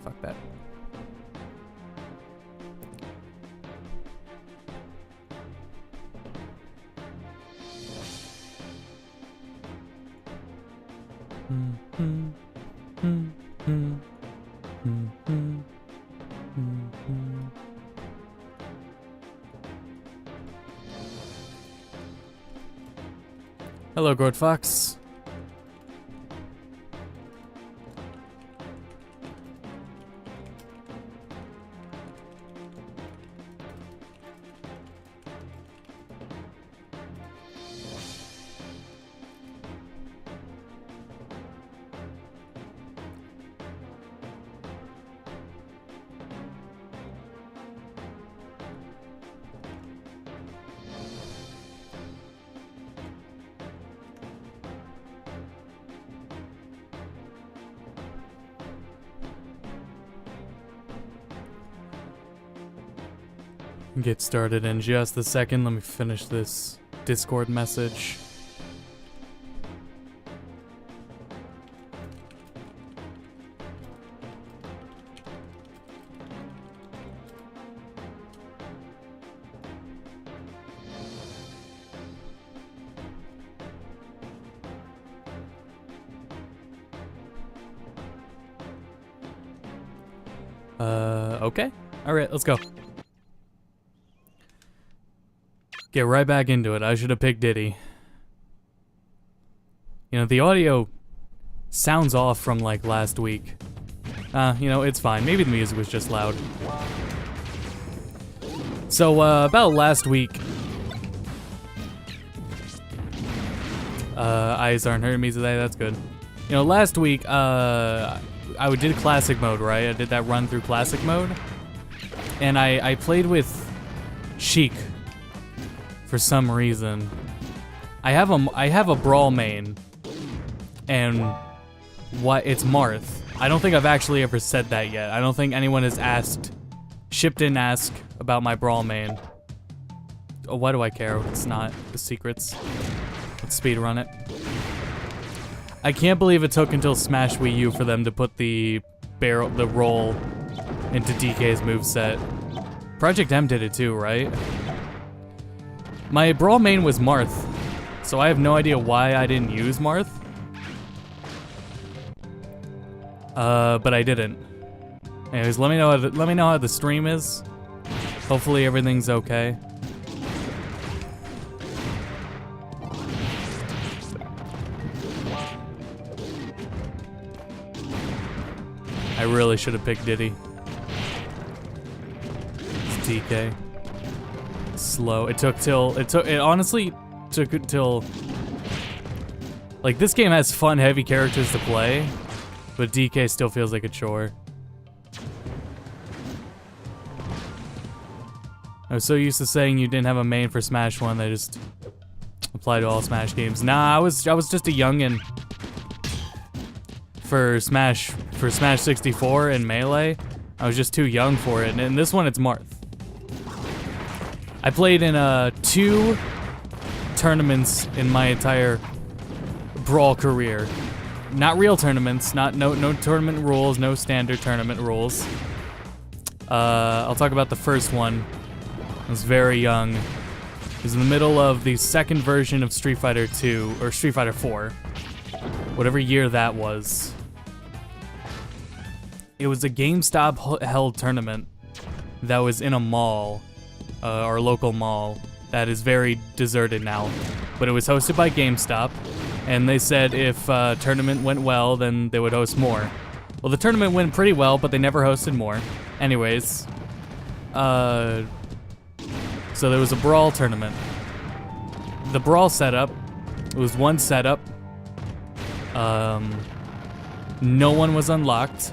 fuck that. Hello, Gourd Fox. Get started in just a second. Let me finish this Discord message. Okay. All right, let's go. Get right back into it. I should have picked Diddy. You know, the audio sounds off from like last week. You know, it's fine. Maybe the music was just loud. So, about last week... eyes aren't hurting me today, that's good. You know, last week, I did classic mode, right? I did that run through classic mode. And I played with Sheik. For some reason, I have a Brawl main, and it's Marth. I don't think I've actually ever said that yet. I don't think anyone has asked. Ship didn't ask about my Brawl main. Oh, why do I care? It's not the secrets. Let's speedrun it. I can't believe it took until Smash Wii U for them to put the roll into DK's moveset. Project M did it too, right? My Brawl main was Marth, so I have no idea why I didn't use Marth. But I didn't. Anyways, let me know how the stream is. Hopefully everything's okay. I really should have picked Diddy. It's DK. Slow. It honestly took until like this game has fun, heavy characters to play, but DK still feels like a chore. I was so used to saying you didn't have a main for Smash 1 that I just applied to all Smash games. Nah, I was just a youngin' for Smash 64 and Melee. I was just too young for it, and in this one it's Marth. I played in 2 tournaments in my entire Brawl career. Not real tournaments, no tournament rules, no standard tournament rules. I'll talk about the first one. I was very young. It was in the middle of the second version of Street Fighter 2, or Street Fighter 4. Whatever year that was. It was a GameStop held tournament that was in a mall. Our local mall that is very deserted now, but it was hosted by GameStop, and they said if tournament went well, then they would host more. Well, the tournament went pretty well, but they never hosted more. Anyways, so there was a Brawl tournament. The Brawl setup, it was one setup. No one was unlocked.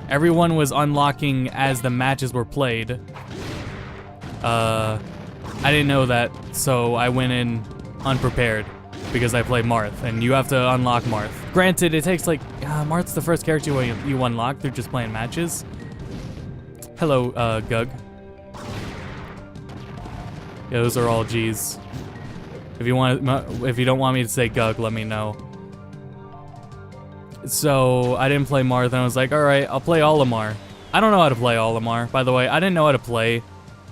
Everyone was unlocking as the matches were played. I didn't know that, so I went in unprepared because I play Marth, and you have to unlock Marth. Granted, it takes like, Marth's the first character you unlock through just playing matches. Hello, Gug. Yeah, those are all G's. If you don't want me to say Gug, let me know. So I didn't play Marth, and I was like, alright, I'll play Olimar. I don't know how to play Olimar, by the way. I didn't know how to play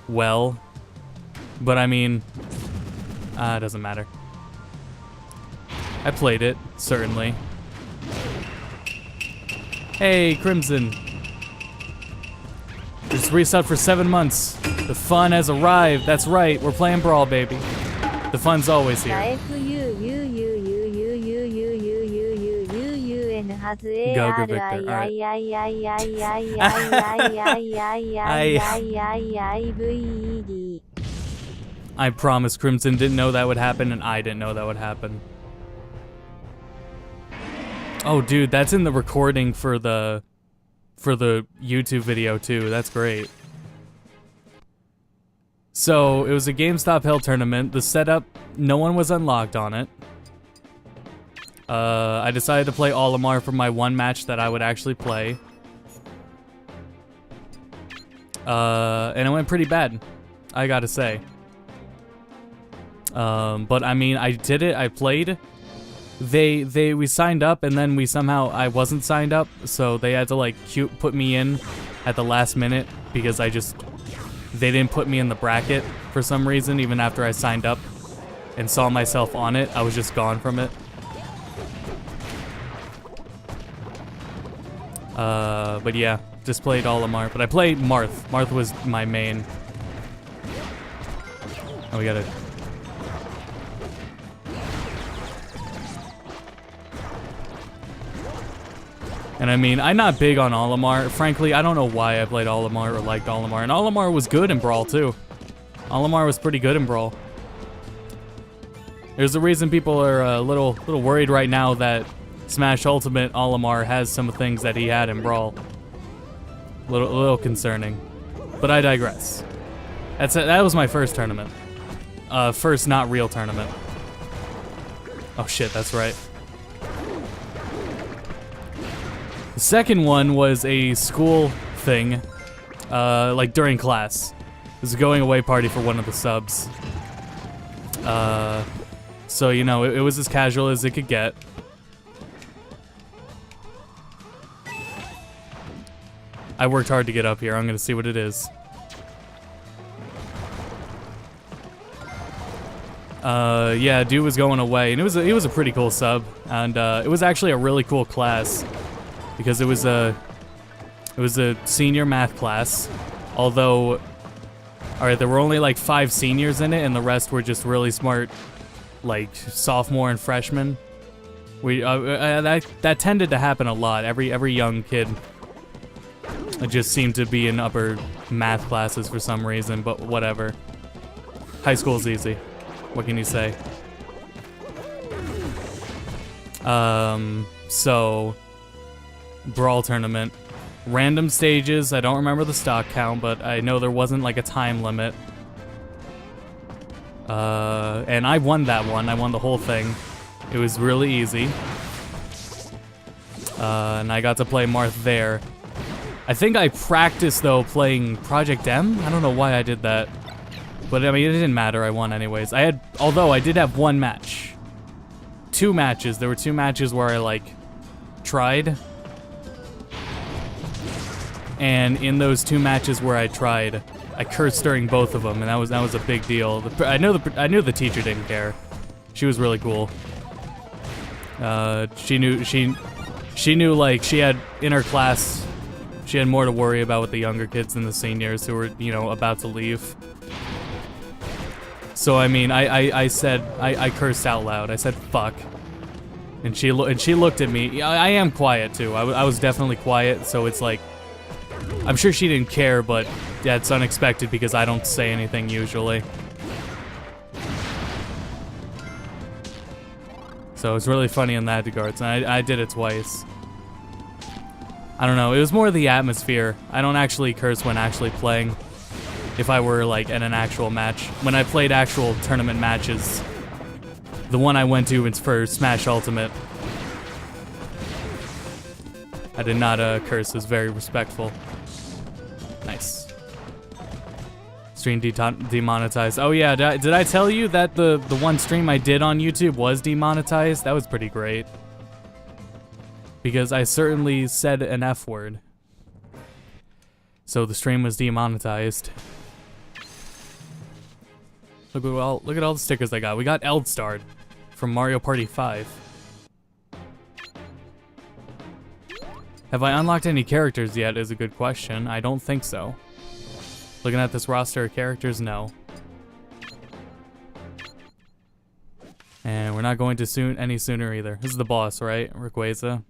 well. But I mean, it doesn't matter. I played it, certainly. Hey, Crimson. Just reset for 7 months. The fun has arrived. That's right, we're playing Brawl, baby. The fun's always here. Go, Victor. I promise Crimson didn't know that would happen, and I didn't know that would happen. Oh, dude, that's in the recording for the YouTube video too. That's great. So it was a GameStop Hell tournament. The setup, no one was unlocked on it. I decided to play Olimar for my one match that I would actually play. And it went pretty bad, I gotta say. But I mean, I did it, I played. We signed up, and then I wasn't signed up, so they had to like put me in at the last minute because they didn't put me in the bracket for some reason, even after I signed up and saw myself on it. I was just gone from it. But yeah, just played Olimar. But I played Marth. Marth was my main. Oh, we gotta... And I mean, I'm not big on Olimar. Frankly, I don't know why I played Olimar or liked Olimar. And Olimar was good in Brawl, too. Olimar was pretty good in Brawl. There's a reason people are a little worried right now that Smash Ultimate Olimar has some things that he had in Brawl. A little concerning. But I digress. That was my first tournament. First not real tournament. Oh shit, that's right. The second one was a school thing, like during class. It was a going away party for one of the subs. So, you know, it was as casual as it could get. I worked hard to get up here. I'm gonna see what it is. Yeah, dude was going away, and it was a pretty cool sub, and it was actually a really cool class because it was a senior math class. Although, all right, there were only like 5 seniors in it, and the rest were just really smart, like sophomore and freshmen. That tended to happen a lot. Every young kid just seemed to be in upper math classes for some reason, but whatever. High school's easy. What can you say? So, Brawl tournament. Random stages, I don't remember the stock count, but I know there wasn't like a time limit. And I won that one, I won the whole thing. It was really easy. And I got to play Marth there. I think I practiced, though, playing Project M. I don't know why I did that. But, I mean, it didn't matter. I won anyways. Although, I did have one match. 2 matches. There were 2 matches where I, like, tried. And in those 2 matches where I tried, I cursed during both of them, and that was a big deal. I knew the teacher didn't care. She was really cool. She knew, like, she had, in her class, she had more to worry about with the younger kids than the seniors who were, you know, about to leave. So, I mean, I cursed out loud. I said, fuck. And she looked at me. I am quiet, too. I was definitely quiet, so it's like, I'm sure she didn't care, but that's unexpected because I don't say anything usually. So it's really funny in that regards, and I did it twice. I don't know, it was more the atmosphere. I don't actually curse when actually playing. If I were, like, in an actual match. When I played actual tournament matches, the one I went to was for Smash Ultimate, I did not curse. It was very respectful. Nice. Stream demonetized. Oh yeah, did I tell you that the one stream I did on YouTube was demonetized? That was pretty great. because I certainly said an F word. So the stream was demonetized. Look at all the stickers I got. We got Eldstarred from Mario Party 5. Have I unlocked any characters yet is a good question. I don't think so. Looking at this roster of characters, no. And we're not going to any sooner either. This is the boss, right? Rayquaza.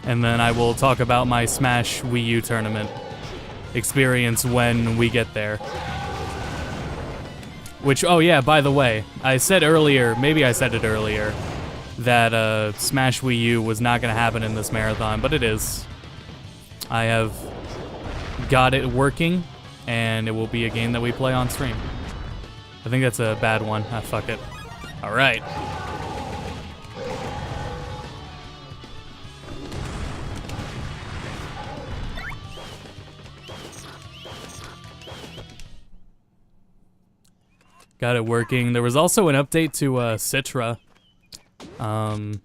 And then I will talk about my Smash Wii U tournament experience when we get there. Which, oh yeah, by the way, I said earlier, maybe I said it earlier, that Smash Wii U was not going to happen in this marathon, but it is. I have got it working, and it will be a game that we play on stream. I think that's a bad one. Ah, fuck it. Alright. Got it working. There was also an update to Citra. And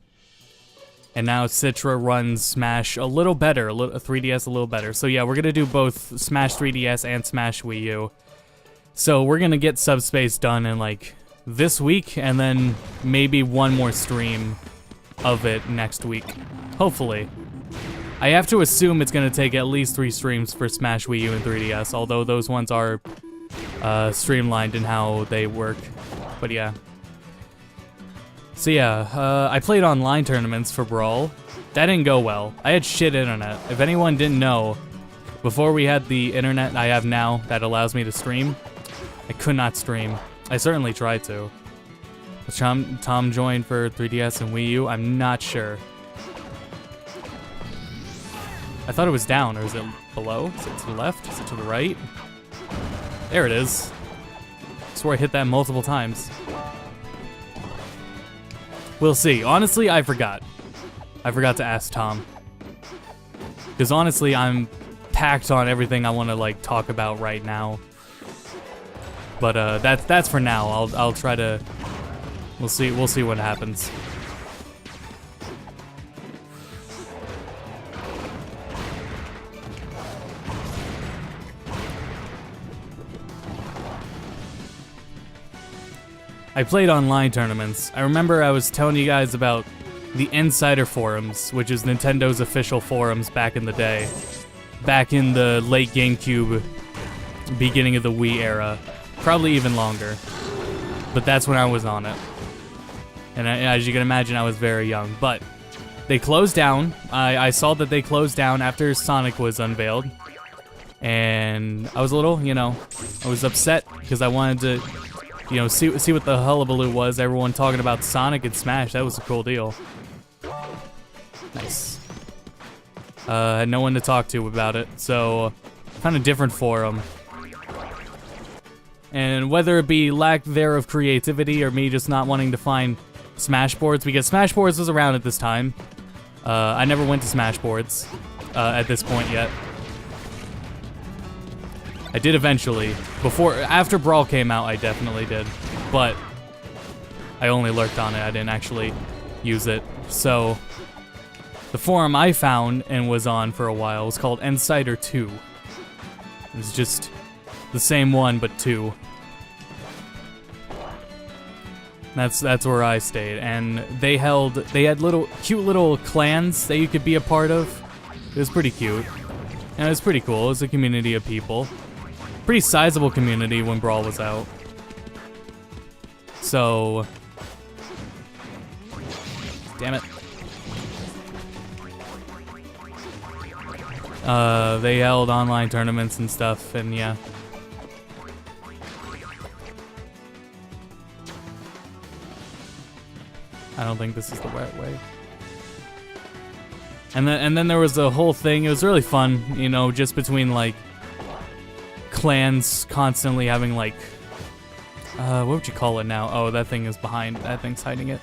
now Citra runs Smash a little better, 3DS a little better. So yeah, we're gonna do both Smash 3DS and Smash Wii U. So we're gonna get Subspace done in like this week, and then maybe one more stream of it next week. Hopefully. I have to assume it's gonna take at least 3 streams for Smash Wii U and 3DS, although those ones are streamlined in how they work, but yeah. So yeah, I played online tournaments for Brawl. That didn't go well. I had shit internet. If anyone didn't know, before we had the internet I have now that allows me to stream, I could not stream. I certainly tried to. Was Tom joined for 3DS and Wii U? I'm not sure. I thought it was down, or is it below? Is it to the left? Is it to the right? There it is. I swear I hit that multiple times. We'll see. Honestly, I forgot. I forgot to ask Tom. Because honestly, I'm packed on everything I want to like talk about right now. But that's for now. I'll try to. We'll see what happens. I played online tournaments. I remember I was telling you guys about the Insider Forums, which is Nintendo's official forums back in the day. Back in the late GameCube, beginning of the Wii era. Probably even longer. But that's when I was on it. And as you can imagine, I was very young. But they closed down. I saw that they closed down after Sonic was unveiled. And I was a little, I was upset because I wanted to see what the hullabaloo was. Everyone talking about Sonic and Smash. That was a cool deal. Nice. Had no one to talk to about it, so found a different forum. And whether it be lack there of creativity or me just not wanting to find Smashboards, because Smashboards was around at this time. I never went to Smashboards at this point yet. I did eventually. After Brawl came out, I definitely did. But I only lurked on it. I didn't actually use it. So the forum I found and was on for a while was called Insider 2. It was just the same one, but 2. That's where I stayed. And they had cute little clans that you could be a part of. It was pretty cute. And it was pretty cool. It was a community of people. Pretty sizable community when Brawl was out. So, damn it. They held online tournaments and stuff, and yeah. I don't think this is the right way. And then there was a whole thing. It was really fun, just between like clans constantly having like what would you call it now? Oh, that thing is behind. That thing's hiding it.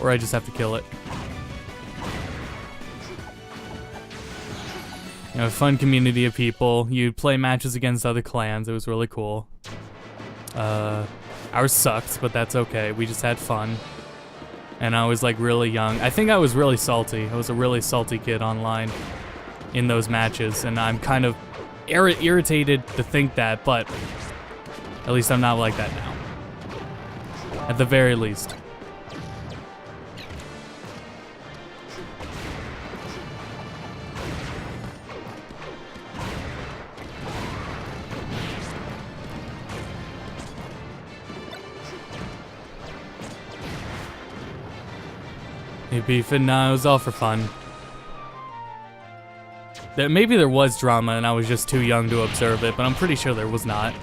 Or I just have to kill it. You know, a fun community of people. You'd play matches against other clans. It was really cool. Ours sucked, but that's okay. We just had fun. And I was like really young. I think I was really salty. I was a really salty kid online in those matches. And I'm kind of irritated to think that, but at least I'm not like that now. At the very least. Hey, beefing? Nah, it was all for fun. Maybe there was drama and I was just too young to observe it, but I'm pretty sure there was not.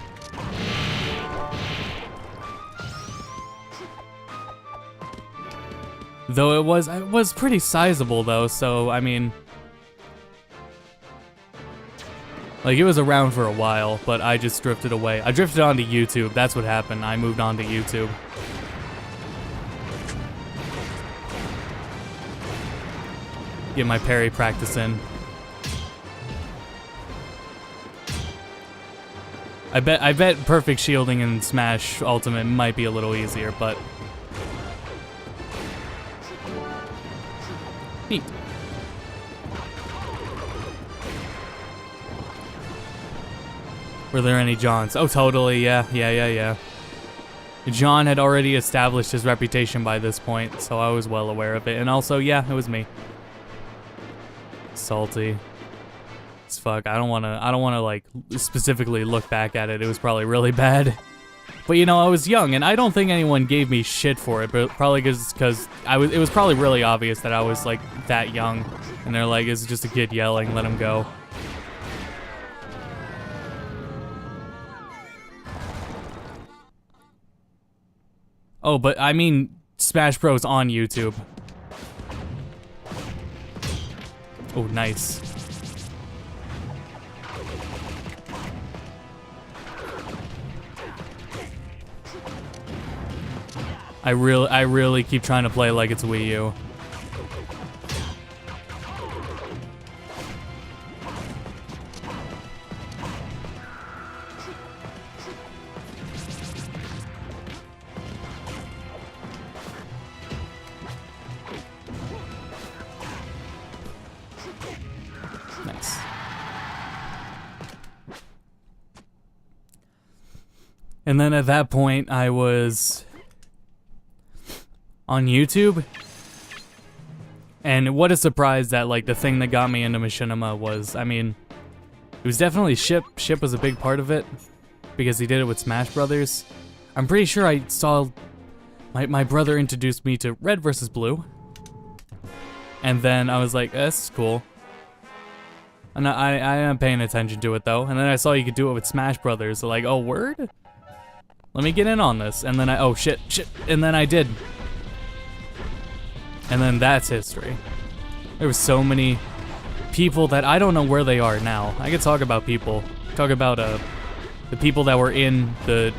Though it was pretty sizable though, so I mean, like it was around for a while, but I just drifted away. I drifted onto YouTube. That's what happened. I moved on to YouTube. Get my parry practice in. I bet perfect shielding in Smash Ultimate might be a little easier, but neat. Were there any Johns? Oh, totally. Yeah. John had already established his reputation by this point, so I was well aware of it. And also, yeah, it was me. Salty as fuck. I don't wanna like specifically look back at it. It was probably really bad. But you know, I was young and I don't think anyone gave me shit for it, but probably because it was probably really obvious that I was like that young. And they're like, it's just a kid yelling, let him go. Oh, but I mean Smash Bros on YouTube. Oh, nice. I really keep trying to play like it's Wii U. Nice. And then at that point, I was on YouTube. And what a surprise that, like, the thing that got me into Machinima was, I mean, it was definitely Ship. Ship was a big part of it, because he did it with Smash Brothers. I'm pretty sure I saw, my brother introduced me to Red vs. Blue. And then I was like, this is cool. And I am paying attention to it though. And then I saw you could do it with Smash Brothers. So like, oh, word? Let me get in on this. And then oh shit. And then I did. And then that's history. There were so many people that I don't know where they are now. I could talk about people. Talk about the people that were in the...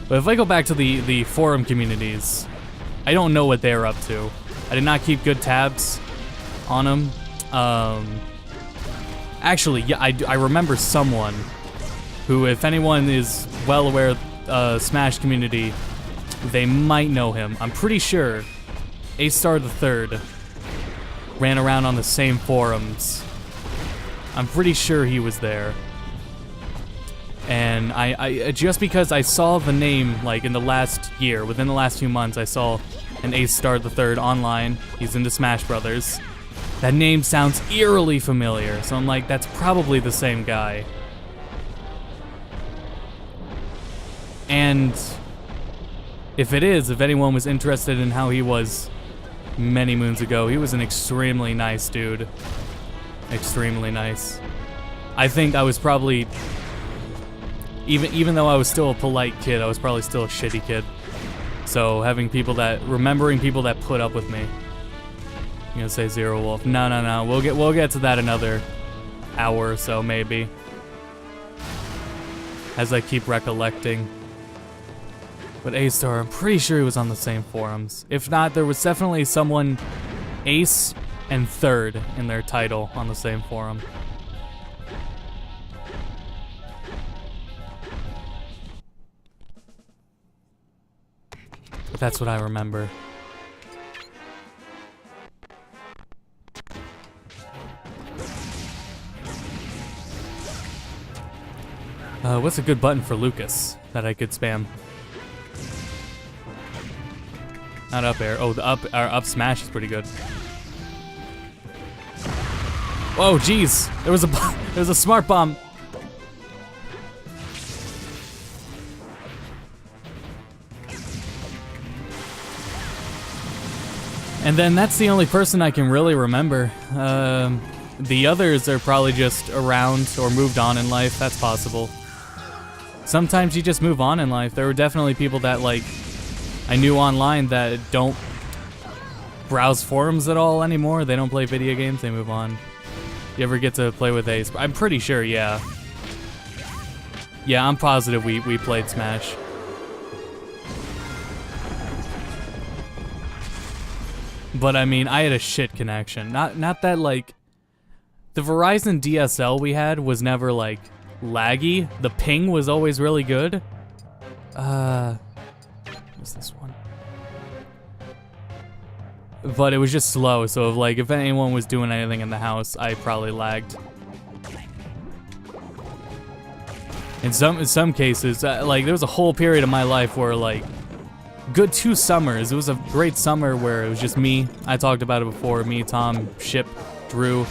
But if I go back to the forum communities, I don't know what they're up to. I did not keep good tabs on them. Actually, yeah, I remember someone who, if anyone is well aware of Smash community, they might know him. I'm pretty sure A-Star the Third ran around on the same forums. I'm pretty sure he was there. And I just because I saw the name, like, in the last year, within the last few months, I saw an A-Star the Third online. He's into Smash Brothers. That name sounds eerily familiar, so I'm like, that's probably the same guy. And if it is, if anyone was interested in how he was many moons ago, he was an extremely nice dude. Extremely nice. I think I was probably, even though I was still a polite kid, I was probably still a shitty kid. So remembering people that put up with me. I'm gonna say Zero Wolf. No. We'll get to that another hour or so, maybe. As I keep recollecting. But A-Star, I'm pretty sure he was on the same forums. If not, there was definitely someone Ace and Third in their title on the same forum. But that's what I remember. What's a good button for Lucas that I could spam? Not up air. Oh, the up smash is pretty good. Whoa, jeez. There was a smart bomb. And then that's the only person I can really remember. The others are probably just around or moved on in life. That's possible. Sometimes you just move on in life. There were definitely people that, like, I knew online that don't browse forums at all anymore. They don't play video games, they move on. You ever get to play with Ace? I'm pretty sure, yeah. Yeah, I'm positive we played Smash. But I mean, I had a shit connection. Not that, like, the Verizon DSL we had was never, like, laggy. The ping was always really good. What's this one? But it was just slow, so if anyone was doing anything in the house, I probably lagged. In some cases, like, there was a whole period of my life where, like, good 2 summers. It was a great summer where it was just me. I talked about it before. Me, Tom, Ship, Drew.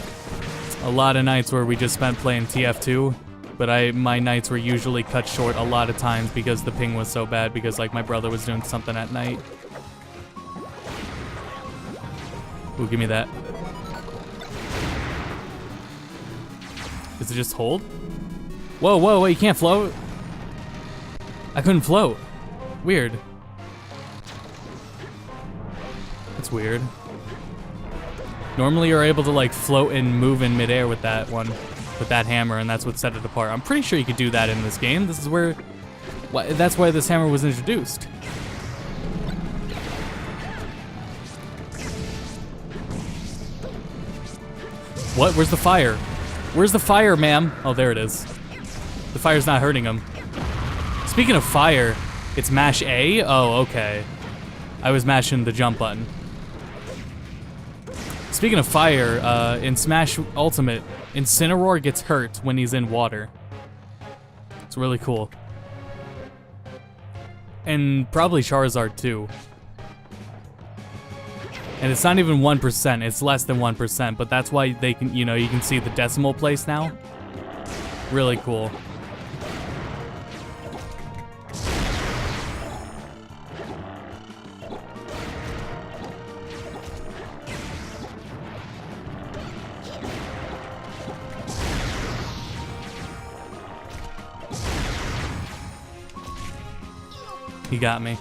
A lot of nights where we just spent playing TF2. But my nights were usually cut short a lot of times because the ping was so bad because, like, my brother was doing something at night. Ooh, give me that. Is it just hold? Whoa, whoa, whoa, you can't float? I couldn't float. Weird. That's weird. Normally you're able to, like, float and move in midair with that one. With that hammer, and that's what set it apart. I'm pretty sure you could do that in this game. This is where... that's why this hammer was introduced. What? Where's the fire? Where's the fire, ma'am? Oh, there it is. The fire's not hurting him. Speaking of fire, it's mash A? Oh, okay. I was mashing the jump button. Speaking of fire, in Smash Ultimate, Incineroar gets hurt when he's in water. It's really cool. And probably Charizard too. And it's not even 1%, it's less than 1%, but that's why they can, you know, you can see the decimal place now. Really cool. He got me.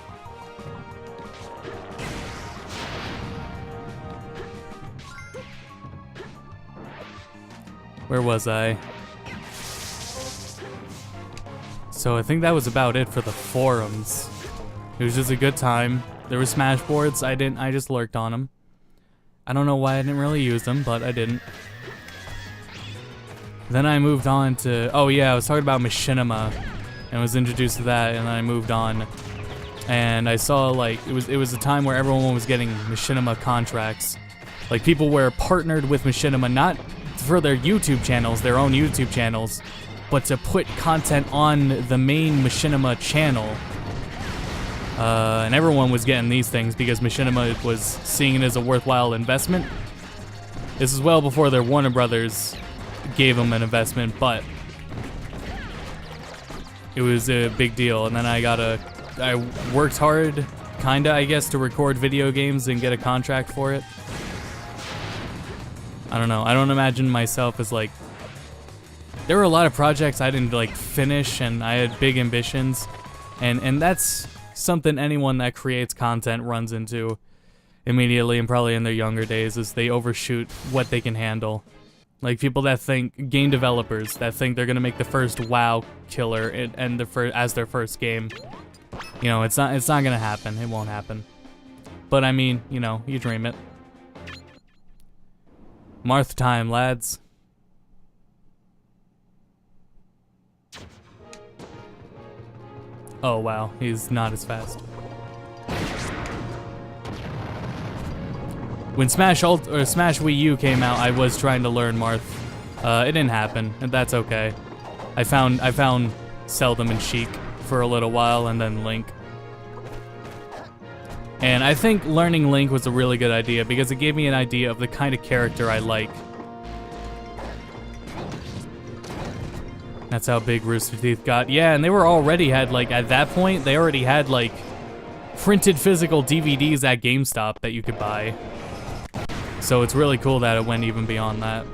Where was I? So I think that was about it for the forums. It was just a good time. There were Smash boards. I just lurked on them. I don't know why I didn't really use them, but I didn't. Then I moved on to, oh yeah, I was talking about Machinima and was introduced to that, and then I moved on. And I saw, like, it was a time where everyone was getting Machinima contracts. Like, people were partnered with Machinima, not for their YouTube channels, their own YouTube channels, but to put content on the main Machinima channel. And everyone was getting these things because Machinima was seeing it as a worthwhile investment. This is well before their Warner Brothers gave them an investment, but it was a big deal. And then I worked hard, kinda, I guess, to record video games and get a contract for it. I don't know. I don't imagine myself as, like... There were a lot of projects I didn't, like, finish, and I had big ambitions. And that's something anyone that creates content runs into immediately, and probably in their younger days, is they overshoot what they can handle. Like, people that think... Game developers that think they're gonna make the first WoW killer as their first game. You know, it's not gonna happen. It won't happen. But I mean, you know, you dream it. Marth time, lads. Oh wow, he's not as fast. When Smash Wii U came out, I was trying to learn Marth. It didn't happen, and that's okay. I found Seldom and Sheik for a little while, and then Link. And I think learning Link was a really good idea because it gave me an idea of the kind of character I like. That's how big Rooster Teeth got. Yeah, and they were already had, like, at that point, they already had, like, printed physical DVDs at GameStop that you could buy. So it's really cool that it went even beyond that.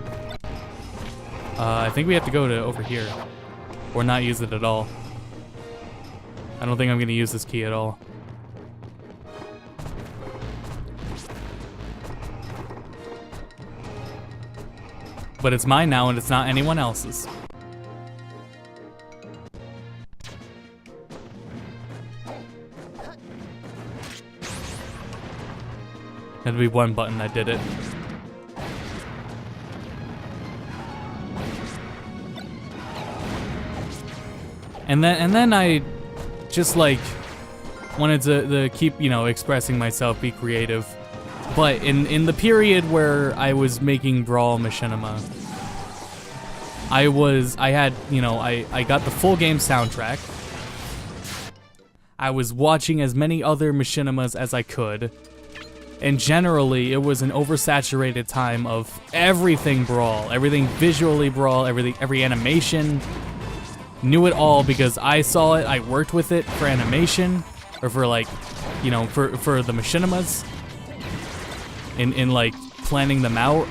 I think we have to go to over here. Or not use it at all. I don't think I'm gonna use this key at all. But it's mine now and it's not anyone else's. That'd be one button that did it. And then I just like wanted to keep, you know, expressing myself, be creative. But in the period where I was making Brawl Machinima, I had, you know, I got the full game soundtrack. I was watching as many other Machinimas as I could. And generally, it was an oversaturated time of everything Brawl, everything visually Brawl, every animation. Knew it all because I saw it, I worked with it for animation, or for like, you know, for the Machinimas. In like planning them out.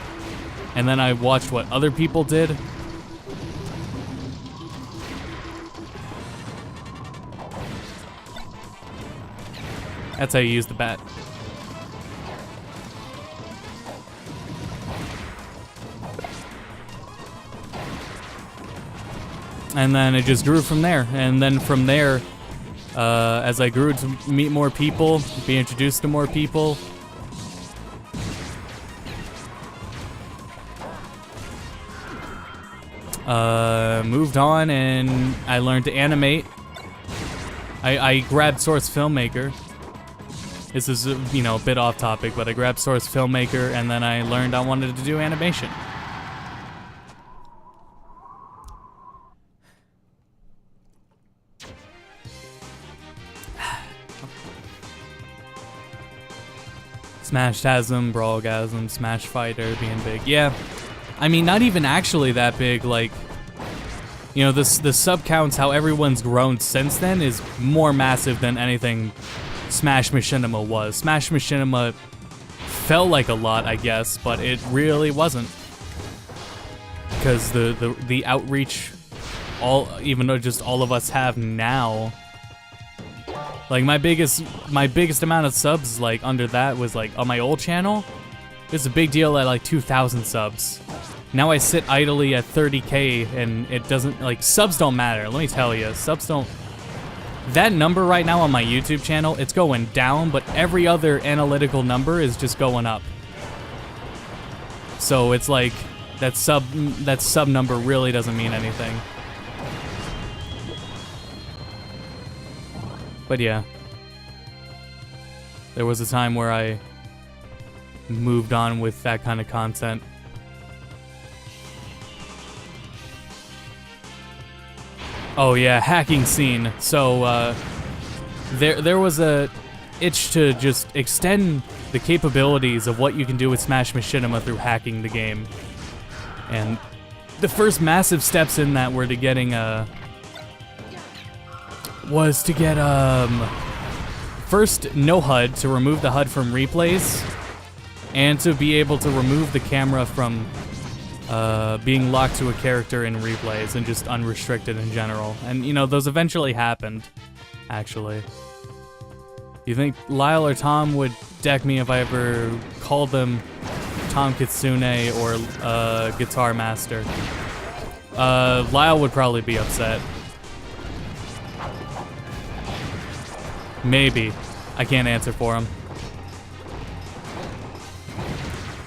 And then I watched what other people did. That's how you use the bat. And then it just grew from there. And then from there, as I grew to meet more people, be introduced to more people, moved on and I learned to animate. I grabbed Source Filmmaker. This is, you know, a bit off topic, but I grabbed Source Filmmaker and then I learned I wanted to do animation. Smashtasm, Brawlgasm, Smash Fighter being big. Yeah, I mean, not even actually that big, like, you know, the sub counts, how everyone's grown since then is more massive than anything Smash Machinima was. Smash Machinima felt like a lot, I guess, but it really wasn't. Because the outreach, even though just all of us have now, like my biggest amount of subs, like under that, was like on my old channel. It's a big deal at like 2,000 subs. Now I sit idly at 30K and it doesn't, like, subs don't matter. Let me tell you, subs don't. That number right now on my YouTube channel, it's going down, but every other analytical number is just going up. So it's like that sub number really doesn't mean anything. But yeah, there was a time where I moved on with that kind of content. Oh yeah, hacking scene. So there was a itch to just extend the capabilities of what you can do with Smash Machinima through hacking the game. And the first massive steps in that were to getting first no HUD, to remove the HUD from replays, and to be able to remove the camera from being locked to a character in replays and just unrestricted in general. And, you know, those eventually happened, actually. You think Lyle or Tom would deck me if I ever called them Tom Kitsune or Guitar Master? Lyle would probably be upset. Maybe. I can't answer for him.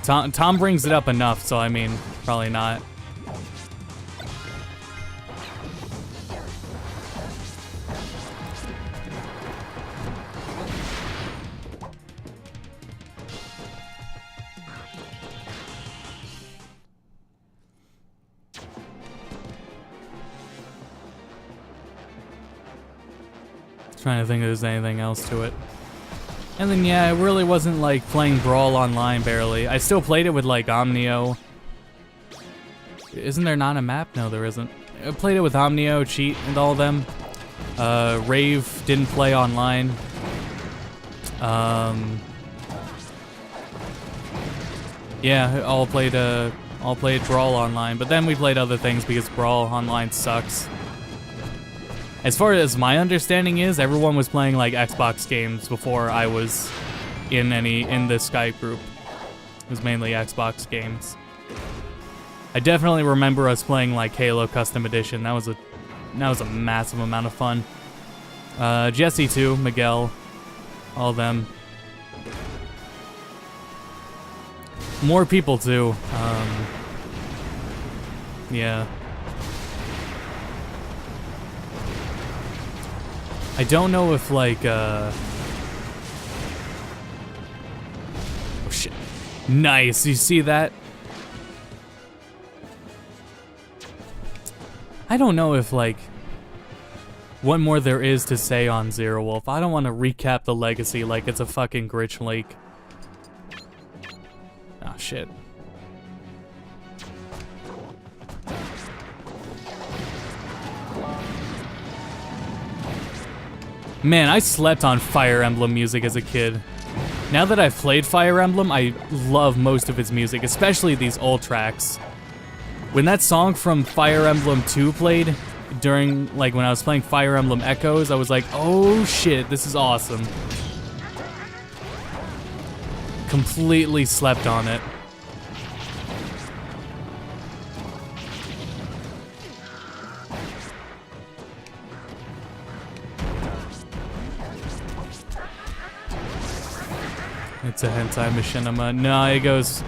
Tom brings it up enough, so I mean, probably not. Trying to think if there's anything else to it. And then yeah, it really wasn't like playing Brawl online barely. I still played it with like Omnio. Isn't there not a map? No, there isn't. I played it with Omnio, Cheat, and all of them. Rave didn't play online. Yeah, all played Brawl online, but then we played other things because Brawl online sucks. As far as my understanding is, everyone was playing like Xbox games before I was in this Skype group. It was mainly Xbox games. I definitely remember us playing like Halo Custom Edition. That was a massive amount of fun. Jesse too, Miguel, all of them. More people too. Yeah. I don't know if like oh shit. Nice, you see that? I don't know if like what more there is to say on Zero Wolf. I don't want to recap the legacy like it's a fucking Glitch Lake. Oh shit. Man, I slept on Fire Emblem music as a kid. Now that I've played Fire Emblem, I love most of its music, especially these old tracks. When that song from Fire Emblem 2 played, during, like, when I was playing Fire Emblem Echoes, I was like, oh shit, this is awesome. Completely slept on it. It's a hentai machinima. No,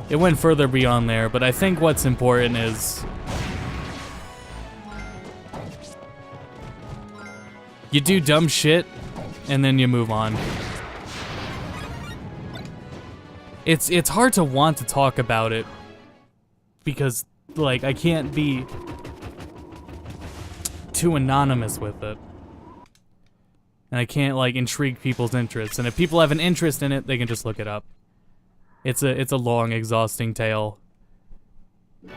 it went further beyond there, but I think what's important is you do dumb shit and then you move on. It's hard to want to talk about it because like I can't be too anonymous with it. And I can't like intrigue people's interests. And if people have an interest in it, they can just look it up. It's a long, exhausting tale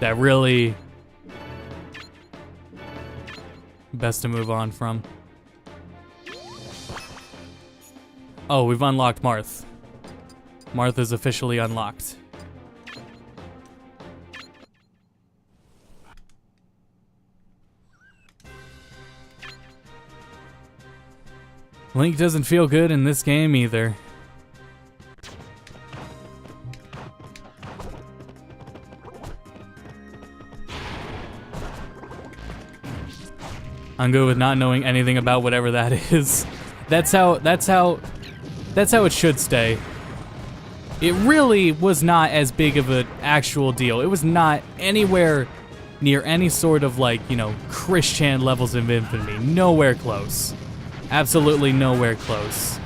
that really best to move on from. Oh, we've unlocked Marth. Marth is officially unlocked. Link doesn't feel good in this game either. I'm good with not knowing anything about whatever that is. That's how it should stay. It really was not as big of an actual deal. It was not anywhere near any sort of like, you know, Christian levels of infamy. Nowhere close. Absolutely nowhere close.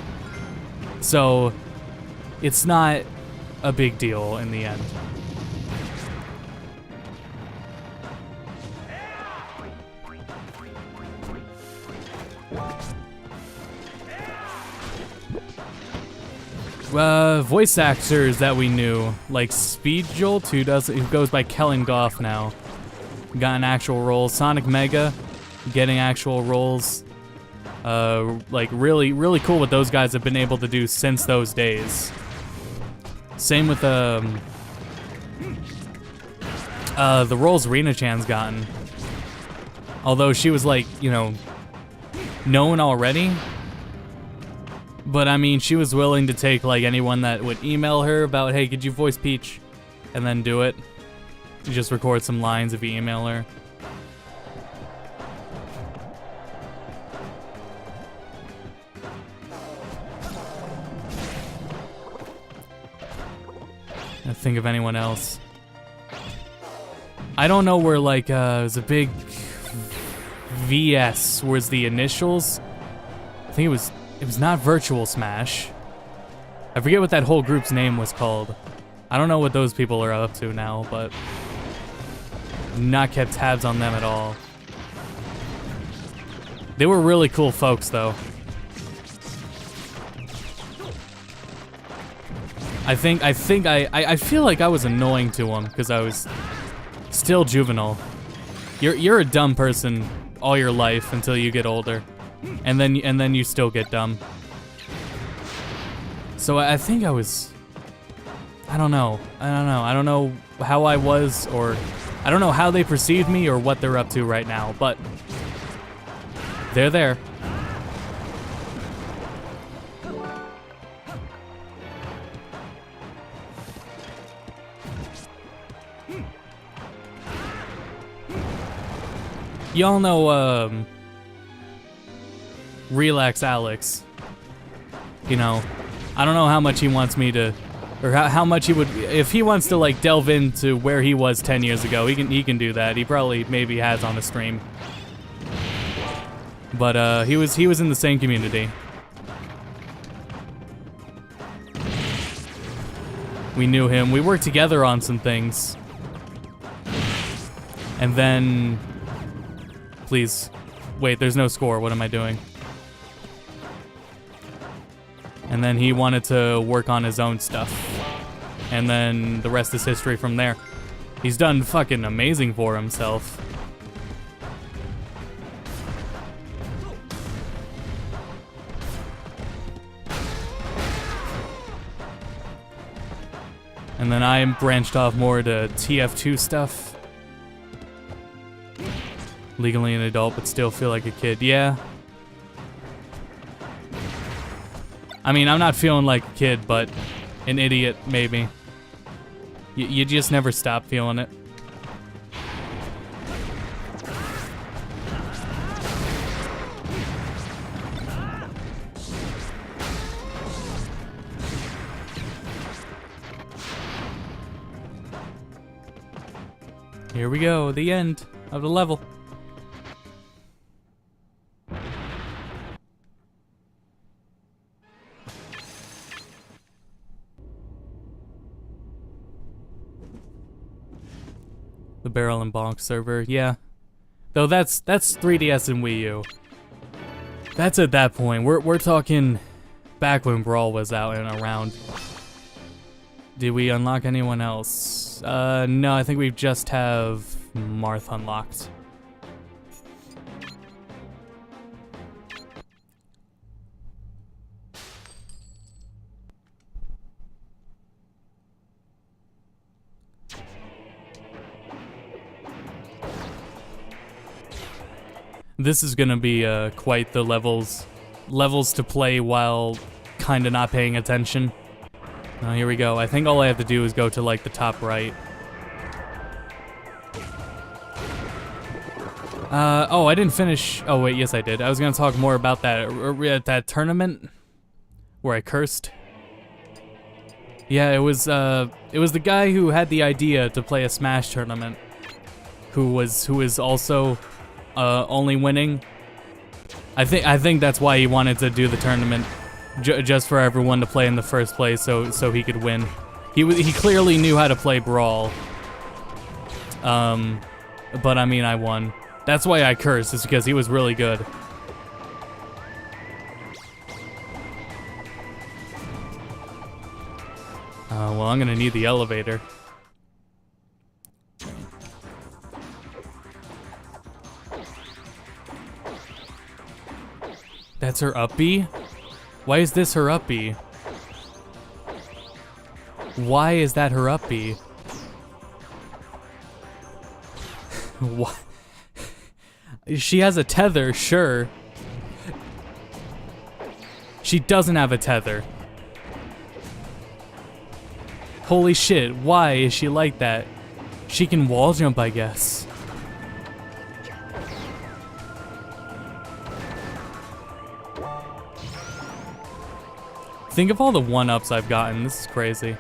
So, it's not a big deal in the end. Voice actors that we knew, like Speed Jolt, who goes by Kellen Goff now, got an actual role. Sonic Mega, getting actual roles. Like really cool what those guys have been able to do since those days. Same with the roles Rena-chan's gotten. Although she was like, you know, known already. But I mean, she was willing to take like anyone that would email her about, hey, could you voice Peach? And then do it. You just record some lines if you email her. think of anyone else. I don't know where, like, it was a big VS was the initials. I think it was not Virtual Smash. I forget what that whole group's name was called. I don't know what those people are up to now, but not kept tabs on them at all. They were really cool folks, though. I feel like I was annoying to them because I was still juvenile. You're a dumb person all your life until you get older, and then you still get dumb. So I think I was. I don't know. I don't know how I was, or I don't know how they perceived me or what they're up to right now, but they're there. Y'all know, Relax Alex. You know, I don't know how much he wants me to, or how much he would, if he wants to, like, delve into where he was 10 years ago, he can do that. He probably maybe has on a stream. But, he was in the same community. We knew him. We worked together on some things. And then... Please. Wait, there's no score. What am I doing? And then he wanted to work on his own stuff. And then the rest is history from there. He's done fucking amazing for himself. And then I branched off more to TF2 stuff. Legally an adult, but still feel like a kid. Yeah. I mean, I'm not feeling like a kid, but an idiot, maybe. You just never stop feeling it. Here we go, the end of the level. The Barrel and Bonk server, yeah. Though that's 3DS and Wii U. That's at that point. We're talking back when Brawl was out and around. Did we unlock anyone else? No, I think we just have Marth unlocked. This is gonna be quite the levels to play while kinda not paying attention. Oh, here we go. I think all I have to do is go to, like, the top right. Oh, I didn't finish. Oh wait, yes I did. I was gonna talk more about that tournament where I cursed. Yeah, it was the guy who had the idea to play a Smash tournament, who is also only winning. I think that's why he wanted to do the tournament, just for everyone to play in the first place, so he could win. He clearly knew how to play Brawl. But I mean, I won. That's why I cursed, is because he was really good. Well, I'm gonna need the elevator. That's her up B? Why is this her up B? Why is that her up B? What? She has a tether, sure. She doesn't have a tether. Holy shit, why is she like that? She can wall jump, I guess. Think of all the 1-ups I've gotten. This is crazy.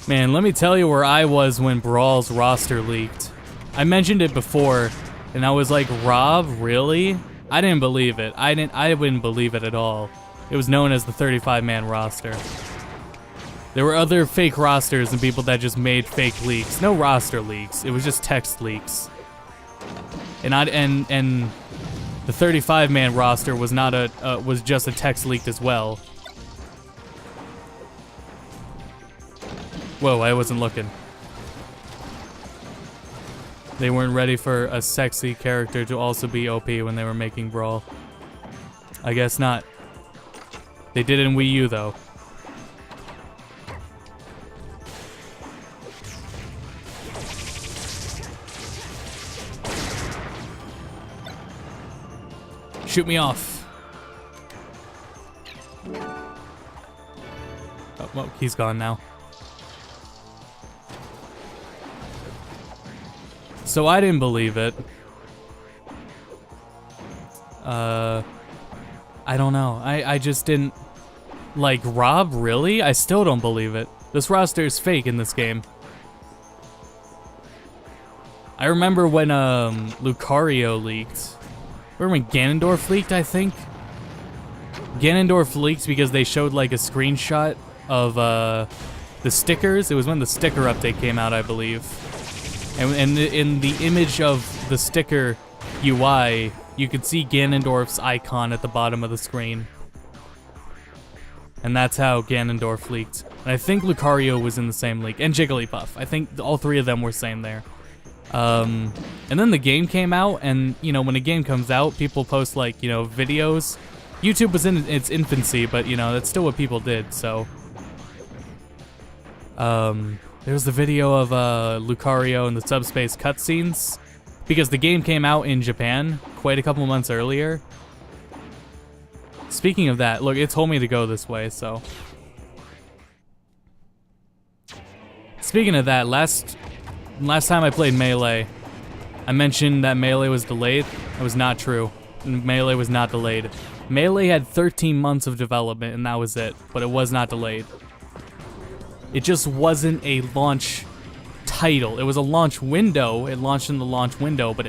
Man, let me tell you where I was when Brawl's roster leaked. I mentioned it before, and I was like, Rob, really? I didn't believe it. I wouldn't believe it at all. It was known as the 35-man roster. There were other fake rosters and people that just made fake leaks. No roster leaks. It was just text leaks. And the 35-man roster was not was just a text leaked as well. Whoa, I wasn't looking. They weren't ready for a sexy character to also be OP when they were making Brawl. I guess not. They did it in Wii U though. Shoot me off. Oh, well, he's gone now. So I didn't believe it. I don't know. I just didn't... Like, Rob, really? I still don't believe it. This roster is fake in this game. I remember when Lucario leaked. Remember when Ganondorf leaked, I think? Ganondorf leaked because they showed like a screenshot of the stickers. It was when the sticker update came out, I believe. And in the image of the sticker UI, you could see Ganondorf's icon at the bottom of the screen. And that's how Ganondorf leaked. And I think Lucario was in the same leak, and Jigglypuff. I think all three of them were same there. And then the game came out, and, you know, when a game comes out, people post, like, you know, videos. YouTube was in its infancy, but, you know, that's still what people did, so. There was the video of, Lucario and the subspace cutscenes, because the game came out in Japan quite a couple months earlier. Speaking of that, look, it told me to go this way, so. Speaking of that, last time I played Melee, I mentioned that Melee was delayed. That was not true. Melee was not delayed. Melee had 13 months of development and that was it, but it was not delayed. It just wasn't a launch title. It was a launch window. It launched in the launch window, but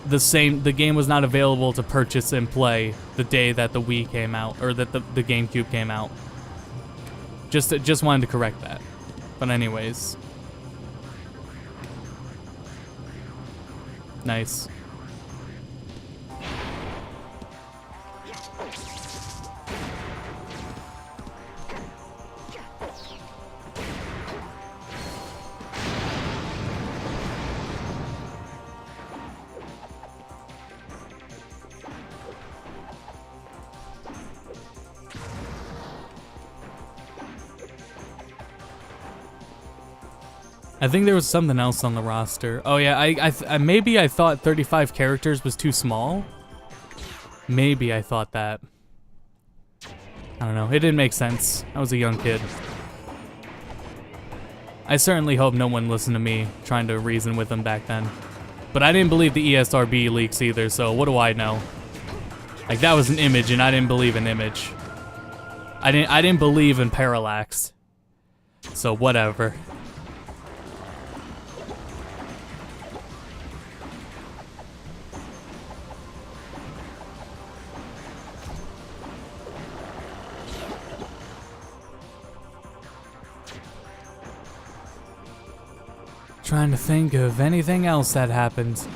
the game was not available to purchase and play the day that the Wii came out, or that the GameCube came out. Just wanted to correct that. But anyways. Nice. I think there was something else on the roster. Oh yeah, I maybe I thought 35 characters was too small. Maybe I thought that. I don't know. It didn't make sense. I was a young kid. I certainly hope no one listened to me trying to reason with them back then. But I didn't believe the ESRB leaks either, so what do I know? Like, that was an image, and I didn't believe an image. I didn't believe in parallax. So whatever. Trying to think of anything else that happened.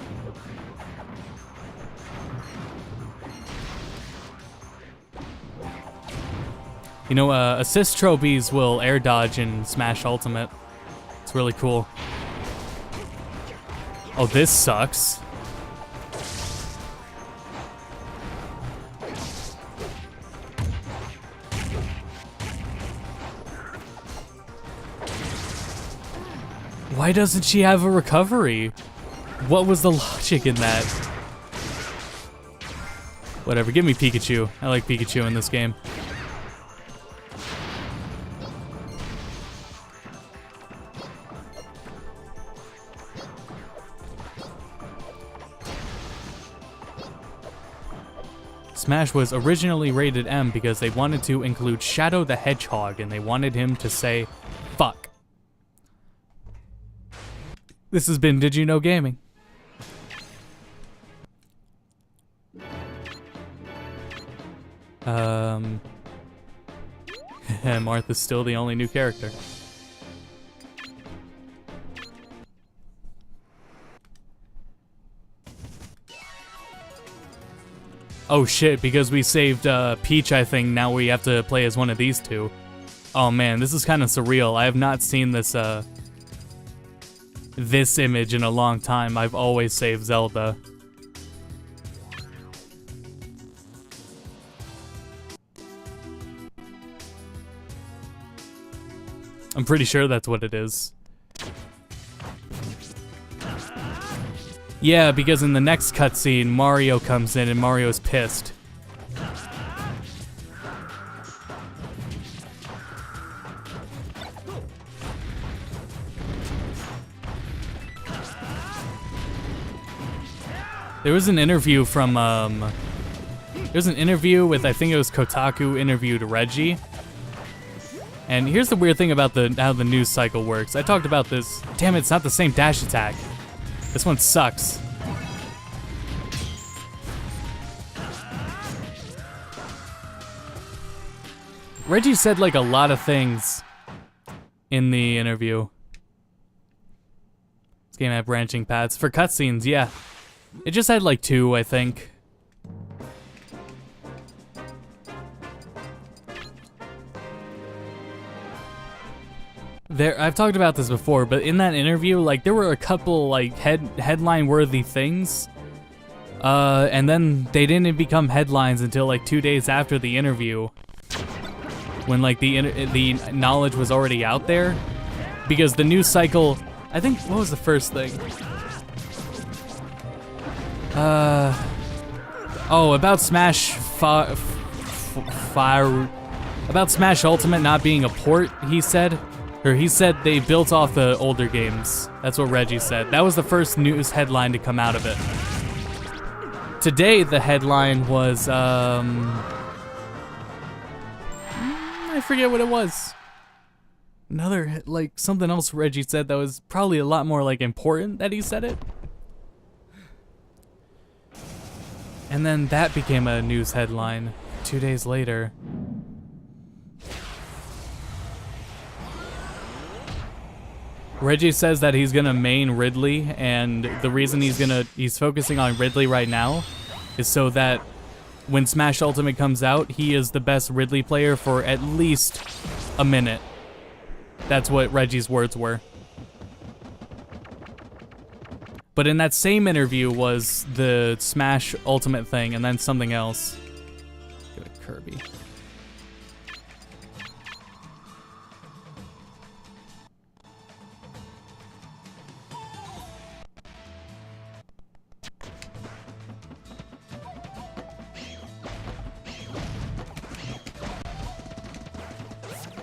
You know, assist trophies will air dodge in Smash Ultimate. It's really cool. Oh, this sucks. Why doesn't she have a recovery? What was the logic in that? Whatever, give me Pikachu. I like Pikachu in this game. Smash was originally rated M because they wanted to include Shadow the Hedgehog and they wanted him to say, fuck. This has been Did You Know Gaming. Martha's still the only new character. Oh shit, because we saved Peach, I think now we have to play as one of these two. Oh man, this is kind of surreal. I have not seen this this image in a long time. I've always saved Zelda. I'm pretty sure that's what it is. Yeah, because in the next cutscene, Mario comes in and Mario's pissed. There was an interview from, there was an interview with, I think it was Kotaku interviewed Reggie. And here's the weird thing about how the news cycle works. I talked about this. Damn it, it's not the same dash attack. This one sucks. Reggie said like a lot of things in the interview. This game had branching paths. For cutscenes, yeah. It just had like 2, I think. I've talked about this before, but in that interview, like, there were a couple, like, headline-worthy things, and then they didn't become headlines until, like, 2 days after the interview, when, like, the knowledge was already out there, because the news cycle, I think, what was the first thing? Oh, about Smash about Smash Ultimate not being a port, he said. Or he said they built off the older games. That's what Reggie said. That was the first news headline to come out of it. Today, the headline was, I forget what it was. Another, like, something else Reggie said that was probably a lot more, like, important that he said it. And then that became a news headline 2 days later. Reggie says that he's gonna main Ridley, and the reason he's focusing on Ridley right now is so that when Smash Ultimate comes out, he is the best Ridley player for at least a minute. That's what Reggie's words were. But in that same interview was the Smash Ultimate thing, and then something else. Give it Kirby.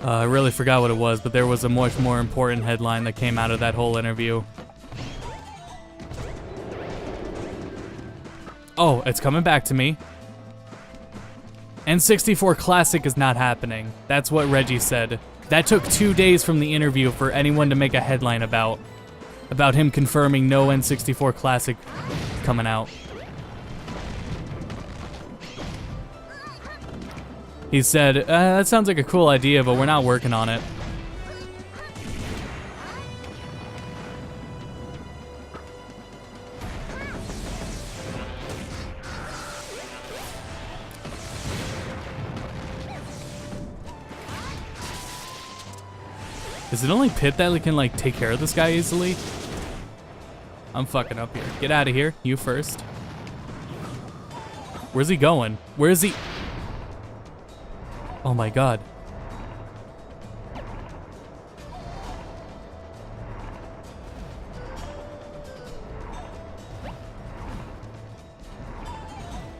I really forgot what it was, but there was a much more important headline that came out of that whole interview. Oh, it's coming back to me. N64 Classic is not happening. That's what Reggie said. That took 2 days from the interview for anyone to make a headline about him confirming no N64 Classic coming out. He said, that sounds like a cool idea, but we're not working on it. Is it only Pit that can, like, take care of this guy easily? I'm fucking up here. Get out of here. You first. Where's he going? Where is he? Oh my god.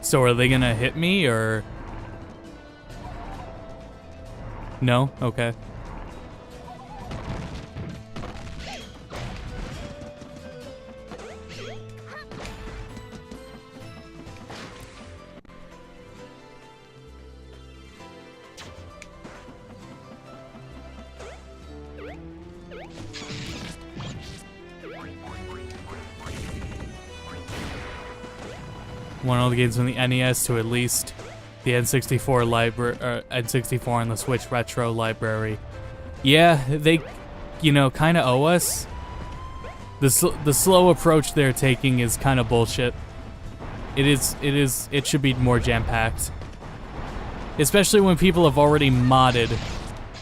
So are they gonna hit me, or? No? Okay. Want all the games from the NES to at least the N64 library, N64 on the Switch Retro library. Yeah, they, you know, kind of owe us. The slow approach they're taking is kind of bullshit. It should be more jam-packed. Especially when people have already modded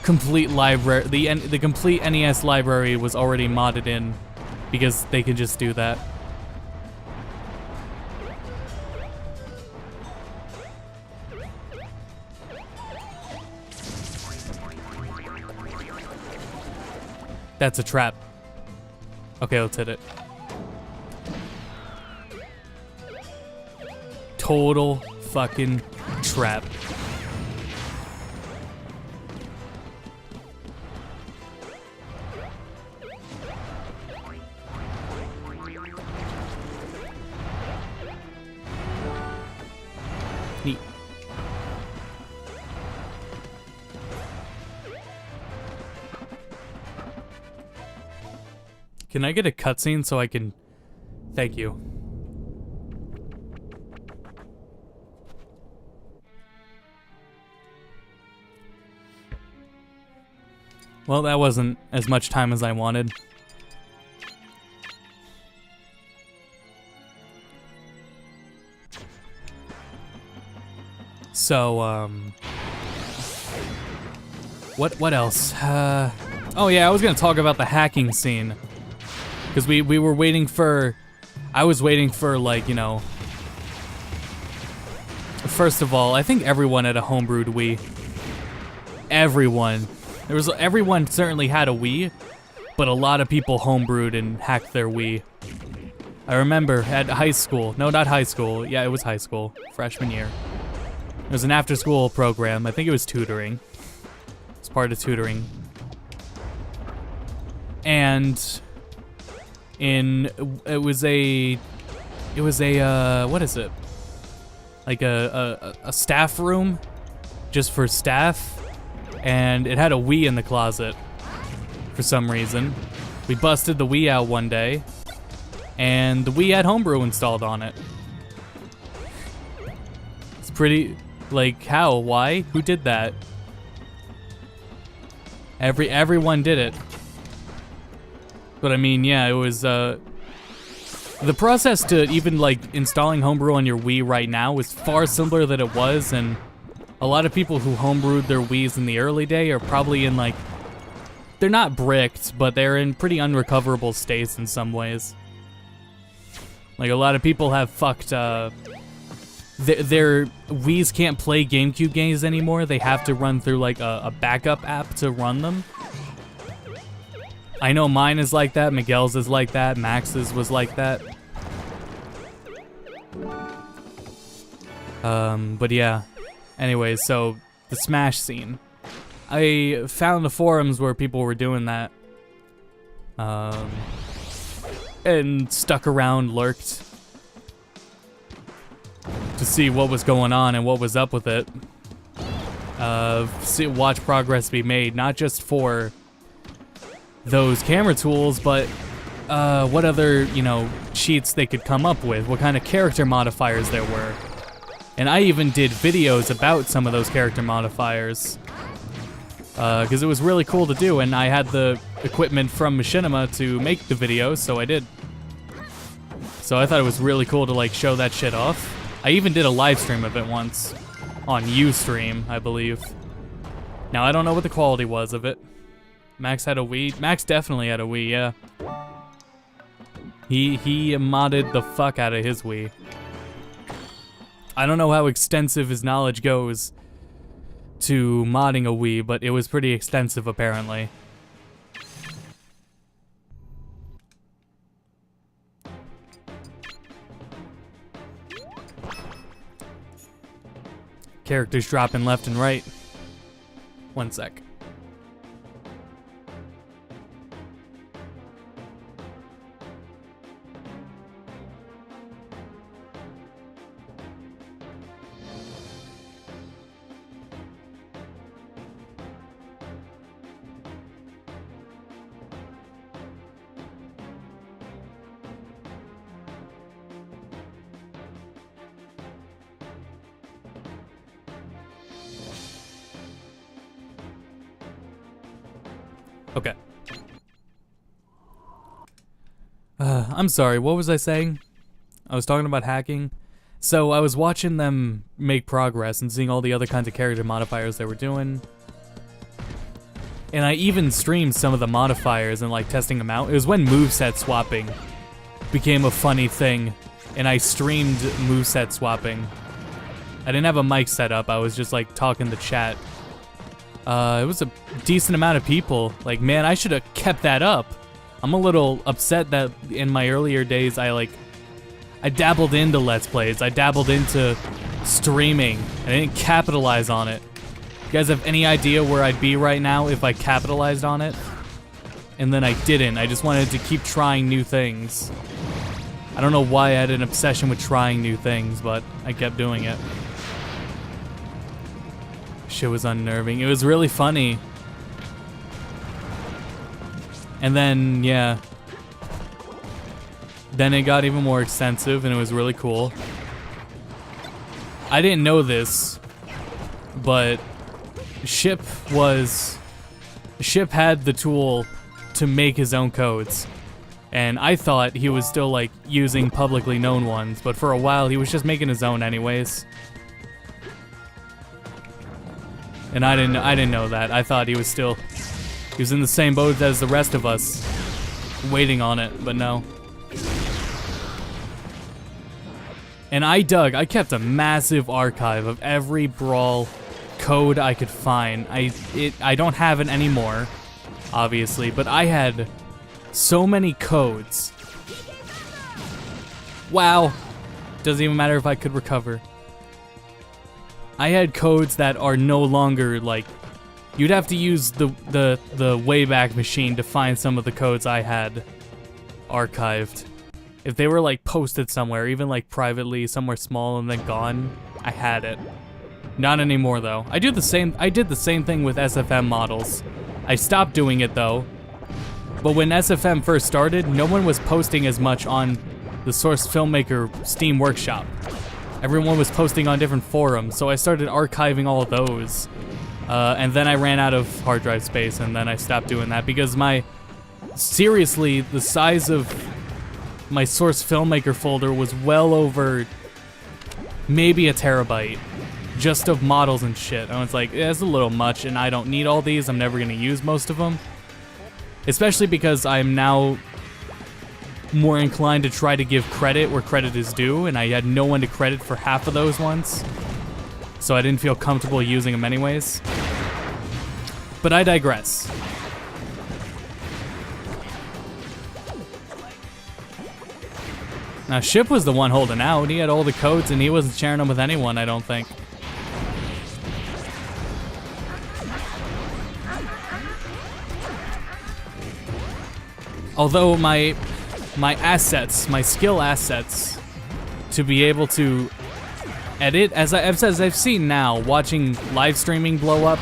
complete library. The complete NES library was already modded in because they can just do that. That's a trap. Okay, let's hit it. Total fucking trap. Neat. Can I get a cutscene so I can... Thank you. Well, that wasn't as much time as I wanted. So, what else? Oh yeah, I was gonna talk about the hacking scene. Because we were waiting for... I was waiting for, like, you know... First of all, I think everyone had a homebrewed Wii. Everyone. Everyone certainly had a Wii, but a lot of people homebrewed and hacked their Wii. I remember at high school... No, not high school. Yeah, it was high school. Freshman year. It was an after-school program. I think it was tutoring. It was part of tutoring. And... it was a what is it? Like a staff room just for staff, and it had a Wii in the closet for some reason. We busted the Wii out one day, and the Wii had homebrew installed on it. It's pretty, like, how? Why? Who did that? Everyone did it. But I mean, yeah, it was, the process to even, like, installing homebrew on your Wii right now is far simpler than it was, and a lot of people who homebrewed their Wiis in the early day are probably in, like, they're not bricked, but they're in pretty unrecoverable states in some ways. Like, a lot of people have fucked, their Wiis can't play GameCube games anymore. They have to run through, like, a backup app to run them. I know mine is like that, Miguel's is like that, Max's was like that. But yeah. Anyways, so the Smash scene. I found the forums where people were doing that. And stuck around, lurked to see what was going on and what was up with it. Watch progress be made, not just for those camera tools, but what other, you know, cheats they could come up with, what kind of character modifiers there were. And I even did videos about some of those character modifiers, because it was really cool to do, and I had the equipment from Machinima to make the videos, so I did. So I thought it was really cool to, like, show that shit off. I even did a live stream of it once, on Ustream, I believe. Now, I don't know what the quality was of it. Max had a Wii. Max definitely had a Wii, yeah. He modded the fuck out of his Wii. I don't know how extensive his knowledge goes to modding a Wii, but it was pretty extensive apparently. Characters dropping left and right. One sec. Okay. I'm sorry, what was I saying? I was talking about hacking. So I was watching them make progress and seeing all the other kinds of character modifiers they were doing. And I even streamed some of the modifiers and like testing them out. It was when moveset swapping became a funny thing. And I streamed moveset swapping. I didn't have a mic set up, I was just like talking to chat. It was a decent amount of people. Like, man, I should have kept that up. I'm a little upset that in my earlier days I dabbled into Let's Plays. I dabbled into streaming. I didn't capitalize on it. You guys have any idea where I'd be right now if I capitalized on it? And then I didn't. I just wanted to keep trying new things. I don't know why I had an obsession with trying new things, but I kept doing it. Shit was unnerving. It was really funny. And then, yeah. Then it got even more extensive and it was really cool. I didn't know this, but Ship had the tool to make his own codes. And I thought he was still like using publicly known ones, but for a while he was just making his own anyways. And I didn't know that. I thought he was in the same boat as the rest of us, waiting on it, but no. And I kept a massive archive of every Brawl code I could find. I don't have it anymore, obviously, but I had so many codes. Wow. Doesn't even matter if I could recover. I had codes that are no longer like, you'd have to use the Wayback Machine to find some of the codes I had archived. If they were like posted somewhere, even like privately, somewhere small and then gone, I had it. Not anymore though. I did the same thing with SFM models. I stopped doing it though. But when SFM first started, no one was posting as much on the Source Filmmaker Steam Workshop. Everyone was posting on different forums, so I started archiving all of those. And then I ran out of hard drive space, and then I stopped doing that because seriously, the size of my Source Filmmaker folder was well over maybe a terabyte just of models and shit. I was like, that's a little much, and I don't need all these. I'm never gonna use most of them. Especially because I'm now more inclined to try to give credit where credit is due, and I had no one to credit for half of those ones. So I didn't feel comfortable using them anyways. But I digress. Now, Ship was the one holding out. He had all the codes and he wasn't sharing them with anyone, I don't think. Although my assets, my skill assets, to be able to edit, as I've seen now, watching live streaming blow up,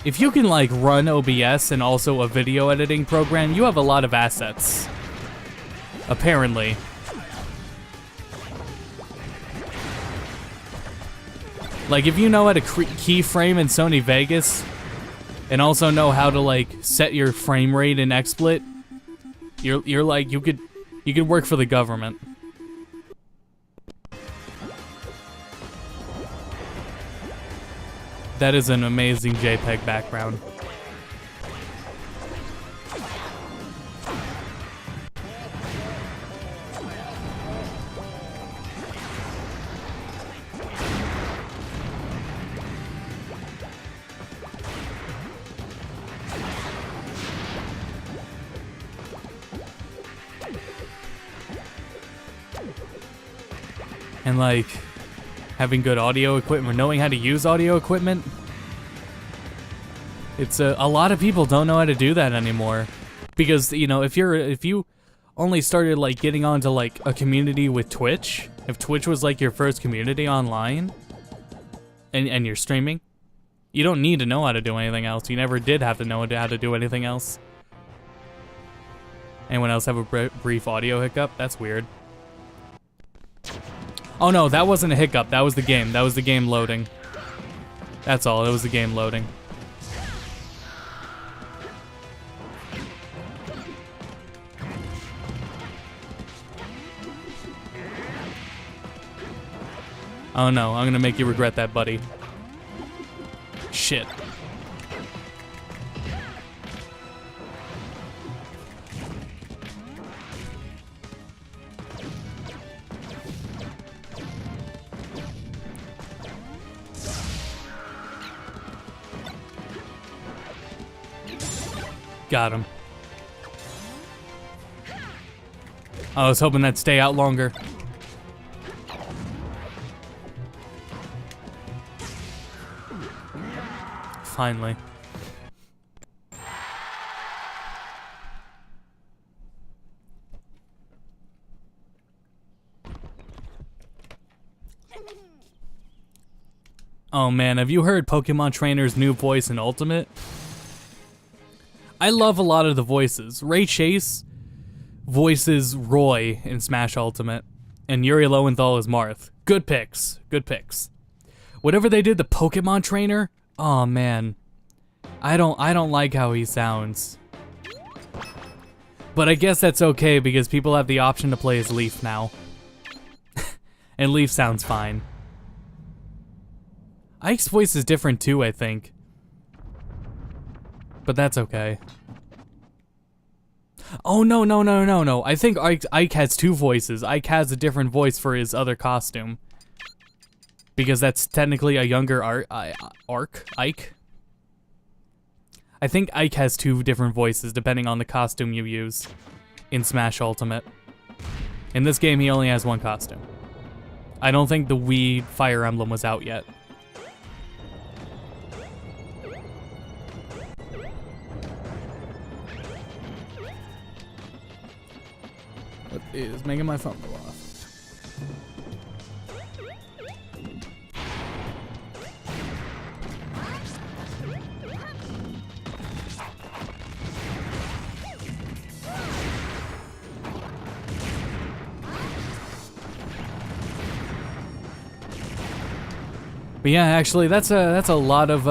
if you can like run OBS and also a video editing program, you have a lot of assets. Apparently. Like if you know how to keyframe in Sony Vegas, and also know how to like set your frame rate in XSplit, you're like you could work for the government. That is an amazing JPEG background. And like having good audio equipment, knowing how to use audio equipment. It's a lot of people don't know how to do that anymore. Because, you know, if you only started like getting onto like a community with Twitch, if Twitch was like your first community online and you're streaming, you don't need to know how to do anything else. You never did have to know how to do anything else. Anyone else have a brief audio hiccup? That's weird. Oh no, that wasn't a hiccup. That was the game. That was the game loading. That's all. It was the game loading. Oh no, I'm gonna make you regret that, buddy. Shit. Got him. I was hoping that'd stay out longer. Finally. Oh man, have you heard Pokemon Trainer's new voice in Ultimate? I love a lot of the voices. Ray Chase voices Roy in Smash Ultimate, and Yuri Lowenthal is Marth. Good picks. Good picks. Whatever they did to Pokemon Trainer, oh man, I don't like how he sounds. But I guess that's okay because people have the option to play as Leaf now, and Leaf sounds fine. Ike's voice is different too, I think. But that's okay. Oh, no. I think Ike has two voices. Ike has a different voice for his other costume. Because that's technically a younger Ike. I think Ike has two different voices depending on the costume you use in Smash Ultimate. In this game, he only has one costume. I don't think the Wii Fire Emblem was out yet. What is making my phone go off? But yeah, actually, that's a lot of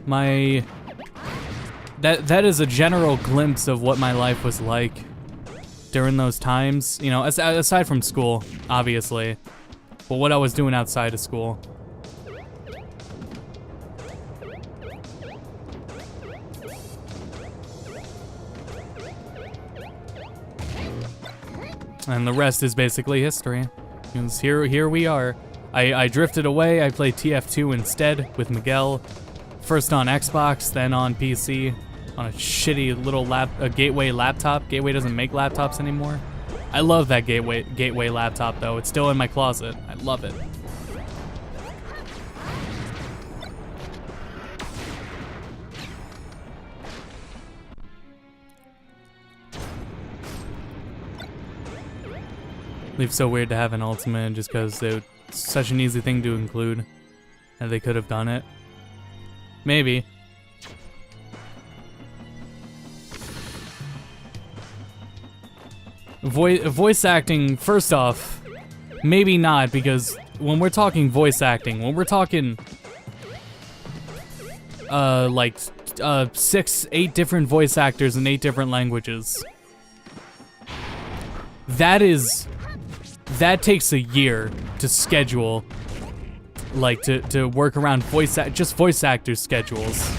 my. That is a general glimpse of what my life was like during those times, you know, aside from school, obviously, but what I was doing outside of school. And the rest is basically history. Because here we are. I drifted away, I played TF2 instead with Miguel. First on Xbox, then on PC. On a shitty little Gateway laptop. Gateway doesn't make laptops anymore. I love that Gateway laptop though. It's still in my closet. I love it. It's so weird to have an Ultimate just because it's such an easy thing to include. And they could have done it. Maybe. Voice acting, first off, maybe not, because when we're talking voice acting, when we're talking like 6-8 different voice actors in 8 different languages, that takes a year to schedule, like to work around voice actors' schedules.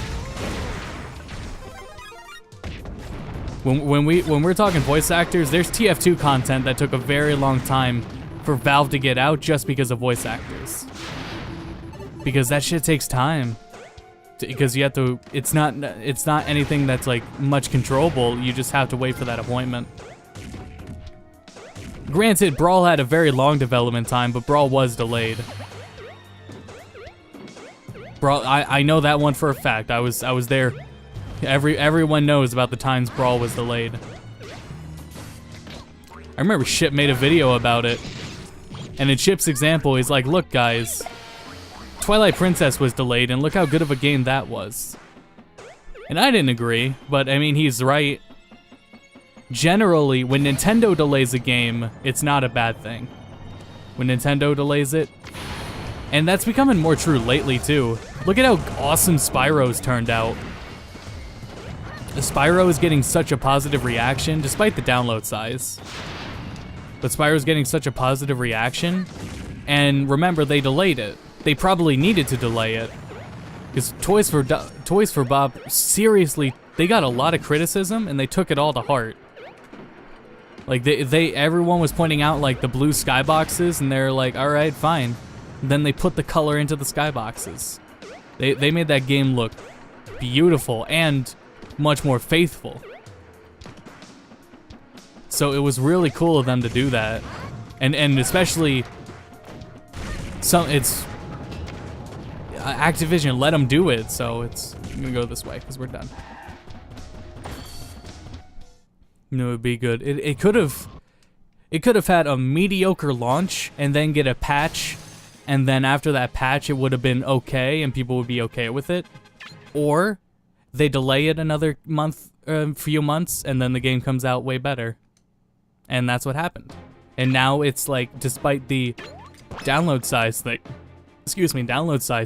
When we're talking voice actors, there's TF2 content that took a very long time for Valve to get out just because of voice actors. Because that shit takes time. Because you have to, it's not anything that's like much controllable, you just have to wait for that appointment. Granted, Brawl had a very long development time, but Brawl was delayed. Brawl, I know that one for a fact. I was there. Everyone knows about the times Brawl was delayed. I remember Ship made a video about it. And in Ship's example, he's like, look guys, Twilight Princess was delayed and look how good of a game that was. And I didn't agree, but I mean, he's right. Generally, when Nintendo delays a game, it's not a bad thing. When Nintendo delays it. And that's becoming more true lately too. Look at how awesome Spyro's turned out. Spyro is getting such a positive reaction, despite the download size. But Spyro's getting such a positive reaction, And remember, they delayed it. They probably needed to delay it. Because Toys for Bob, seriously, they got a lot of criticism and they took it all to heart. Like, everyone was pointing out, like, the blue skyboxes, and they're like, alright, fine. Then they put the color into the skyboxes. They made that game look beautiful and much more faithful. So it was really cool of them to do that. And especially, it's Activision let them do it, so I'm gonna go this way, because we're done. You know, it'd be good. It could have had a mediocre launch and then get a patch, and then after that patch it would have been okay and people would be okay with it. Or they delay it another few months, and then the game comes out way better. And that's what happened. And now it's like, despite the download size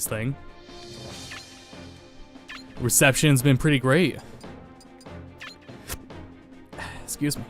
thing, reception's been pretty great. Excuse me.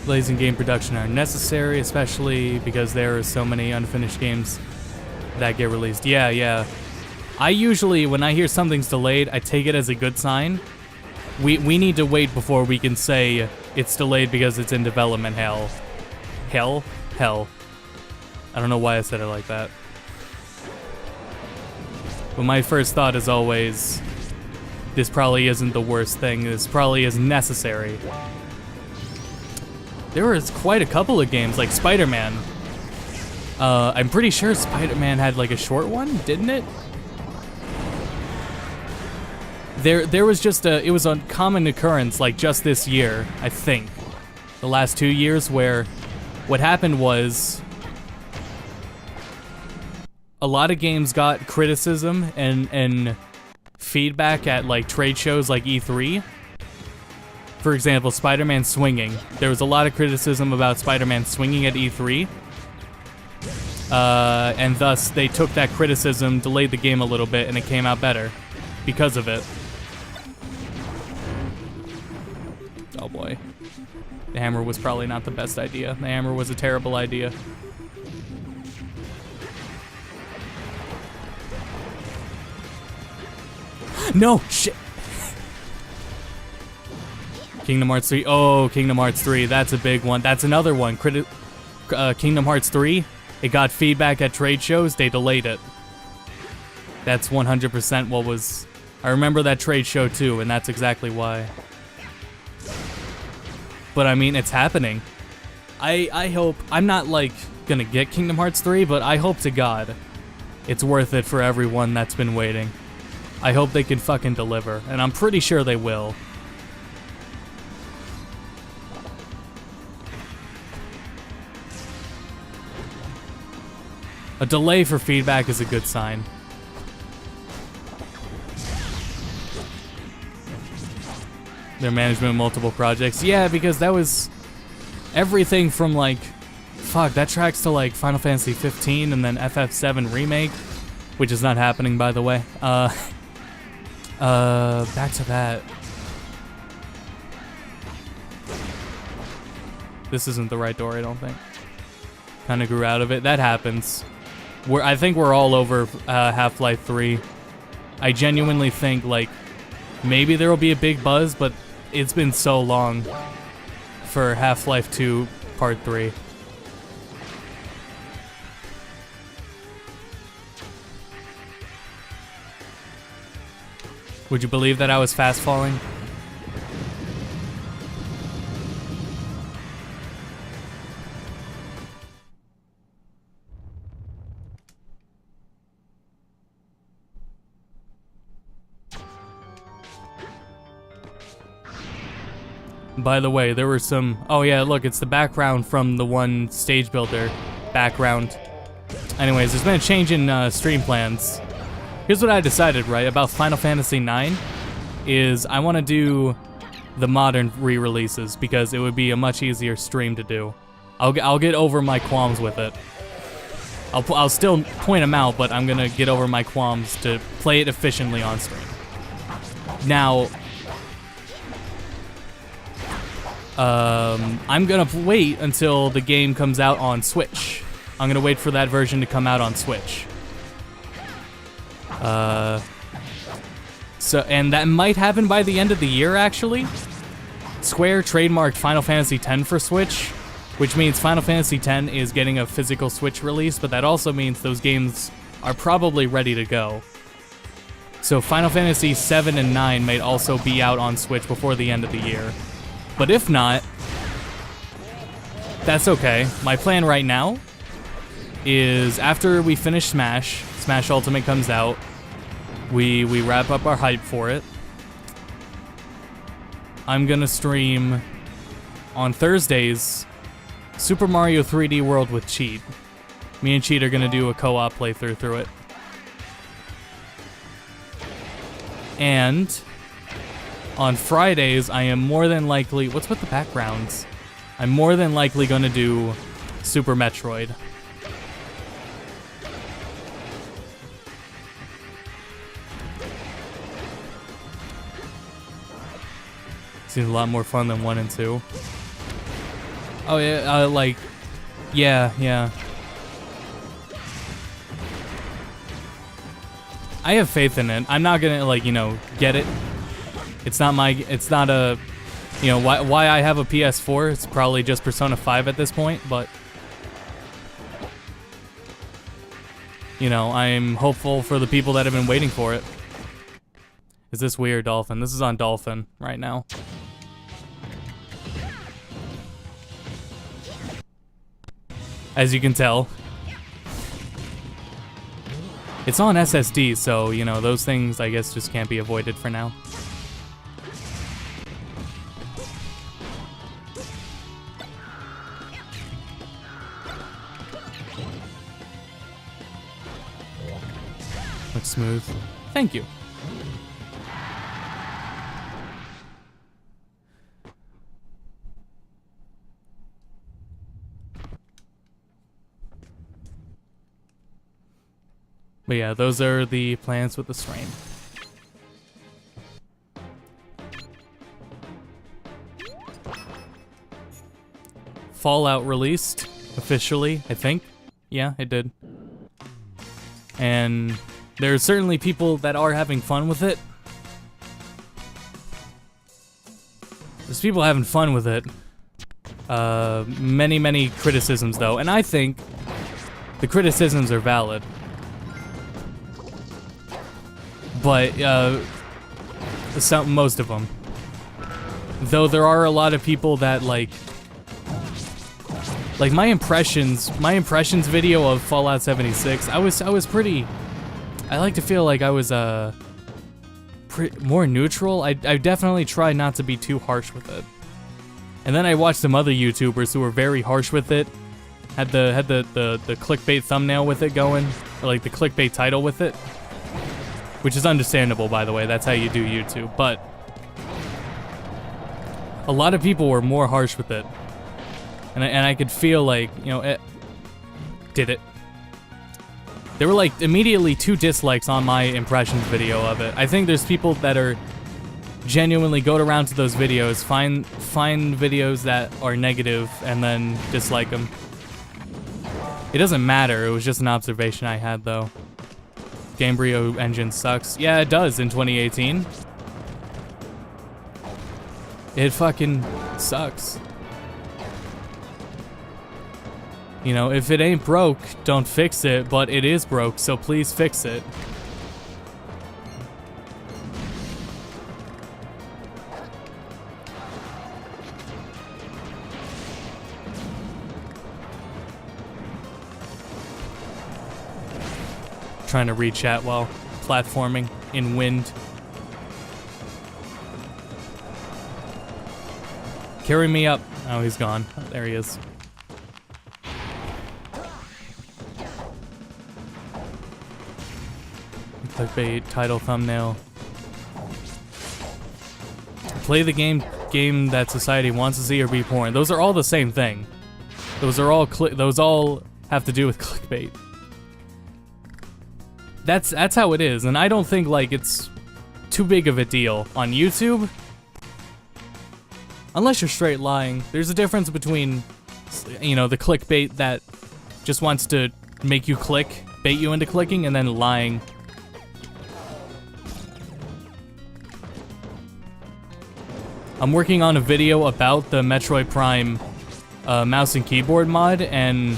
Delays in game production are necessary, especially because there are so many unfinished games that get released. Yeah. I usually, when I hear something's delayed, I take it as a good sign. We need to wait before we can say it's delayed because it's in development hell. Hell? I don't know why I said it like that. But my first thought is always, this probably isn't the worst thing. This probably is necessary. There was quite a couple of games, like Spider-Man. I'm pretty sure Spider-Man had like a short one, didn't it? There was just it was a common occurrence, like just this year, I think. The last 2 years, where what happened was a lot of games got criticism and feedback at like trade shows like E3. For example, Spider-Man swinging. There was a lot of criticism about Spider-Man swinging at E3. And thus, they took that criticism, delayed the game a little bit, and it came out better because of it. Oh boy. The hammer was probably not the best idea. The hammer was a terrible idea. No! Shit! Kingdom Hearts 3. Oh, Kingdom Hearts 3. That's a big one. That's another one. Kingdom Hearts 3. It got feedback at trade shows. They delayed it. That's 100% what was... I remember that trade show too, and that's exactly why. But I mean, it's happening. I hope... I'm not, like, gonna get Kingdom Hearts 3, but I hope to God it's worth it for everyone that's been waiting. I hope they can fucking deliver, and I'm pretty sure they will. A delay for feedback is a good sign. Their management of multiple projects. Yeah, because that was everything from like, fuck, that tracks to like Final Fantasy 15 and then FF7 Remake, which is not happening, by the way. Back to that. This isn't the right door, I don't think. Kind of grew out of it. That happens. I think we're all over Half-Life 3. I genuinely think, like, maybe there will be a big buzz, but it's been so long for Half-Life 2 Part 3. Would you believe that I was fast falling? By the way, there were some... Oh yeah, look, it's the background from the one stage builder background. Anyways, there's been a change in stream plans. Here's what I decided, right, about Final Fantasy IX, is I want to do the modern re-releases because it would be a much easier stream to do. I'll get over my qualms with it. I'll still point them out, but I'm gonna get over my qualms to play it efficiently on stream. Now, I'm gonna wait until the game comes out on Switch. I'm gonna wait for that version to come out on Switch. And that might happen by the end of the year, actually. Square trademarked Final Fantasy X for Switch, which means Final Fantasy X is getting a physical Switch release, but that also means those games are probably ready to go. So Final Fantasy VII and IX may also be out on Switch before the end of the year. But if not, that's okay. My plan right now is after we finish Smash Ultimate comes out, we wrap up our hype for it. I'm gonna stream on Thursdays Super Mario 3D World with Cheat. Me and Cheat are gonna do a co-op playthrough through it. And on Fridays, I am more than likely... What's with the backgrounds? I'm more than likely gonna do Super Metroid. Seems a lot more fun than 1 and 2. Oh yeah, yeah. I have faith in it. I'm not gonna get it. It's not a, why I have a PS4. It's probably just Persona 5 at this point, but I'm hopeful for the people that have been waiting for it. Is this weird, Dolphin? This is on Dolphin right now. As you can tell. It's on SSD, so, those things, I guess, just can't be avoided for now. Looks smooth. Thank you. But yeah, those are the plans with the stream. Fallout released officially, I think. Yeah, it did. And there's certainly people that are having fun with it. There's people having fun with it. Many criticisms though, and I think the criticisms are valid. But, most of them. Though there are a lot of people that, like my impressions video of Fallout 76, I was pretty, I like to feel like I was, more neutral. I definitely tried not to be too harsh with it. And then I watched some other YouTubers who were very harsh with it, had the clickbait thumbnail with it going, or like the clickbait title with it. Which is understandable, by the way, that's how you do YouTube, but a lot of people were more harsh with it. And I could feel like, it did it. There were like immediately 2 dislikes on my impressions video of it. I think there's people that are genuinely go around to those videos, find videos that are negative, and then dislike them. It doesn't matter, it was just an observation I had though. Gamebryo engine sucks. Yeah, it does in 2018. It fucking sucks. If it ain't broke, don't fix it, but it is broke, so please fix it. Trying to read chat while platforming in wind. Carry me up. Oh, he's gone. Oh, there he is. Clickbait, title, thumbnail. Play the game that society wants to see or be porn. Those are all the same thing. Those all have to do with clickbait. That's how it is, and I don't think like it's too big of a deal on YouTube. Unless you're straight lying. There's a difference between, you know, the clickbait that just wants to make you click, bait you into clicking, and then lying. I'm working on a video about the Metroid Prime mouse and keyboard mod, and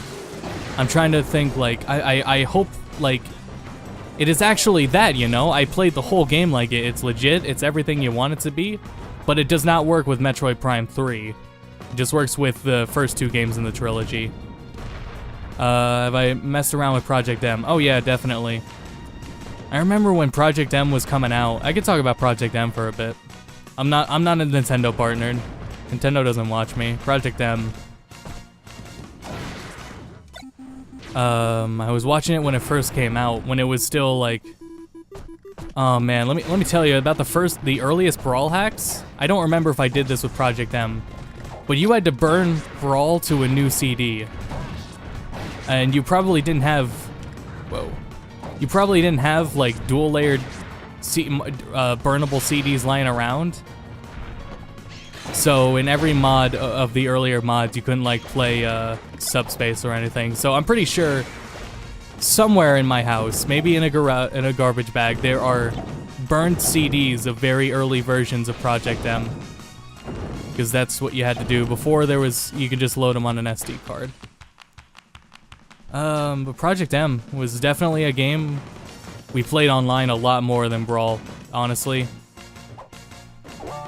I'm trying to think, like, I hope, like, it is actually that, you know? I played the whole game like it. It's legit, it's everything you want it to be, but it does not work with Metroid Prime 3. It just works with the first 2 games in the trilogy. Have I messed around with Project M? Oh yeah, definitely. I remember when Project M was coming out. I could talk about Project M for a bit. I'm not a Nintendo partner. Nintendo doesn't watch me. Project M. I was watching it when it first came out, when it was still like, oh man, let me tell you about the earliest Brawl hacks. I don't remember if I did this with Project M, but you had to burn Brawl to a new CD, and you probably didn't have, you probably didn't have like dual layered burnable CDs lying around. So in every mod of the earlier mods, you couldn't like play Subspace or anything. So I'm pretty sure somewhere in my house, maybe in a garbage bag, there are burned CDs of very early versions of Project M, because that's what you had to do before you could just load them on an SD card. But Project M was definitely a game we played online a lot more than Brawl, honestly.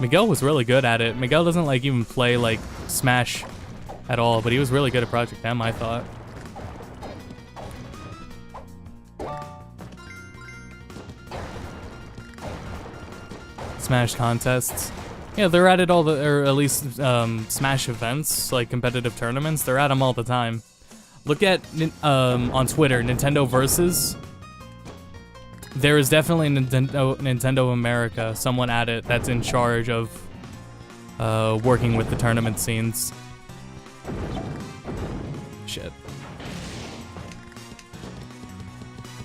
Miguel was really good at it. Miguel doesn't like even play like Smash at all, but he was really good at Project M, I thought. Smash contests. Yeah, they're at it all or at least Smash events, like competitive tournaments. They're at them all the time. Look at on Twitter, Nintendo Versus. There is definitely Nintendo America, someone at it that's in charge of working with the tournament scenes. Shit.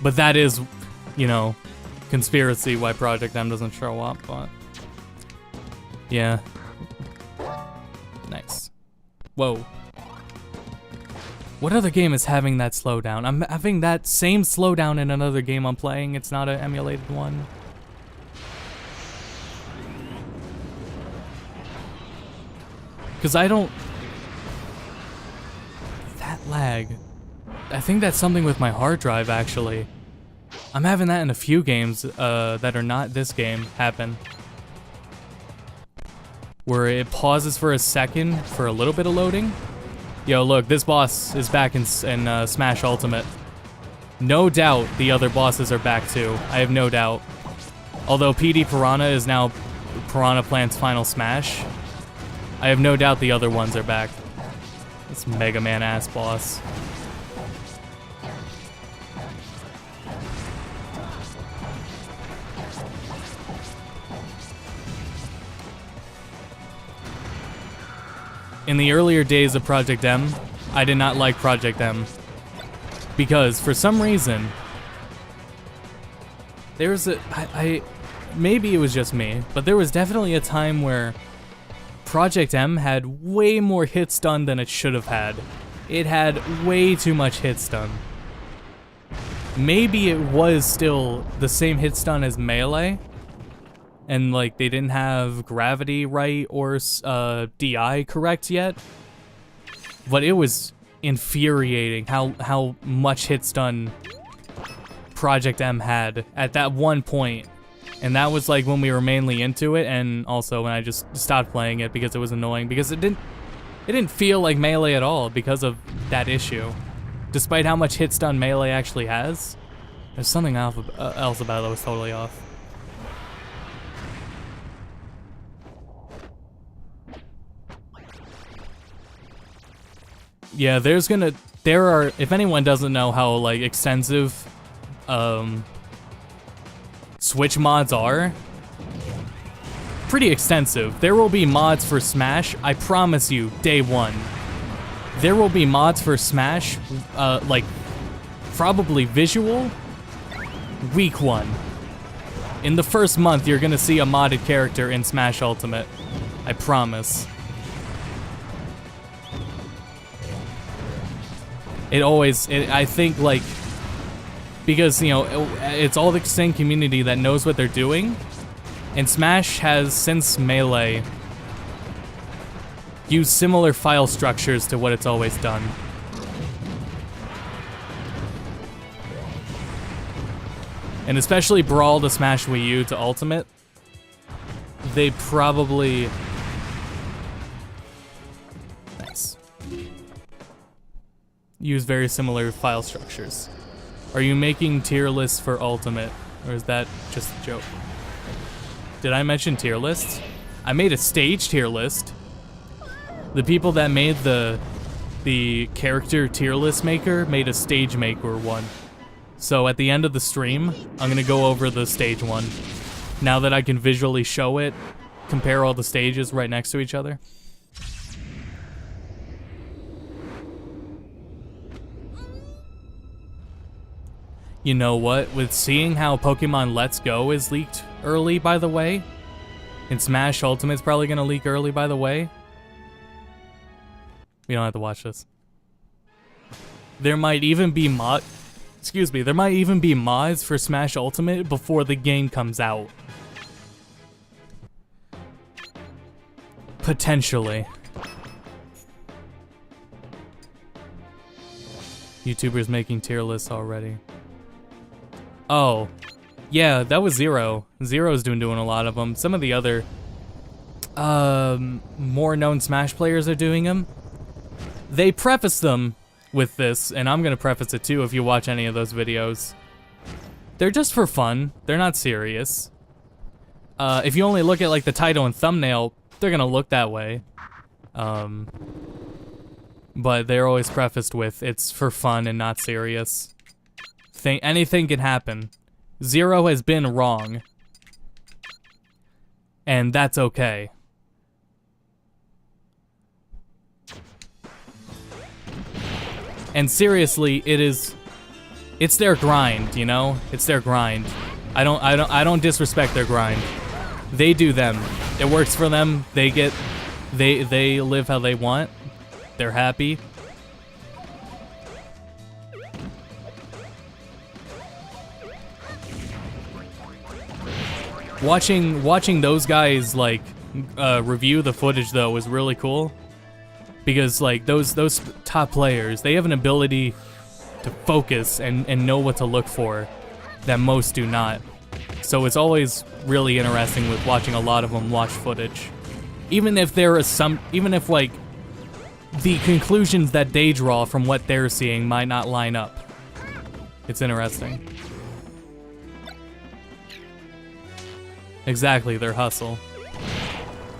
But that is, you know, conspiracy why Project M doesn't show up, but yeah. Nice. Whoa. What other game is having that slowdown? I'm having that same slowdown in another game I'm playing. It's not an emulated one. Because I don't... That lag. I think that's something with my hard drive, actually. I'm having that in a few games that are not this game happen. Where it pauses for a second for a little bit of loading. Yo, look, this boss is back in Smash Ultimate. No doubt the other bosses are back too. I have no doubt. Although PD Piranha is now Piranha Plant's final Smash, I have no doubt the other ones are back. This Mega Man ass boss. In the earlier days of Project M, I did not like Project M. Because, for some reason, there was maybe it was just me, but there was definitely a time where Project M had way more hits done than it should have had. It had way too much hits done. Maybe it was still the same hits done as Melee, and like they didn't have gravity right or DI correct yet, but it was infuriating how much hits done Project M had at that one point. And that was like when we were mainly into it, and also when I just stopped playing it because it was annoying, because it didn't feel like Melee at all because of that issue. Despite how much hits done Melee actually has, there's something else about it that was totally off. Yeah, there are, if anyone doesn't know how like extensive Switch mods are pretty extensive. There will be mods for Smash, I promise you, day one. There will be mods for Smash, like, probably visual, week one. In the first month, you're gonna see a modded character in Smash Ultimate. I promise. I think, like, because, you know, it's all the same community that knows what they're doing, and Smash has, since Melee, used similar file structures to what it's always done. And especially Brawl to Smash Wii U to Ultimate, they probably... Nice. Use very similar file structures. Are you making tier lists for Ultimate, or is that just a joke? Did I mention tier lists? I made a stage tier list. The people that made the character tier list maker made a stage maker one. So at the end of the stream, I'm gonna go over the stage one. Now that I can visually show it, compare all the stages right next to each other. You know what? With seeing how Pokemon Let's Go is leaked early, by the way, and Smash Ultimate's probably gonna leak early, by the way. We don't have to watch this. There might even be there might even be mods for Smash Ultimate before the game comes out. Potentially. YouTubers making tier lists already. Oh, yeah, that was Zero. Zero's doing a lot of them. Some of the other more known Smash players are doing them. They preface them with this, and I'm gonna preface it too if you watch any of those videos. They're just for fun. They're not serious. If you only look at like the title and thumbnail, they're gonna look that way. But they're always prefaced with, it's for fun and not serious. Anything can happen. Zero has been wrong. And that's okay. And seriously, it's their grind, you know? It's their grind. I don't disrespect their grind. They do them. It works for them. They live how they want. They're happy. Watching those guys like review the footage though was really cool. Because like those top players, they have an ability to focus and know what to look for that most do not. So it's always really interesting with watching a lot of them watch footage. Even if like the conclusions that they draw from what they're seeing might not line up. It's interesting. Exactly, their hustle.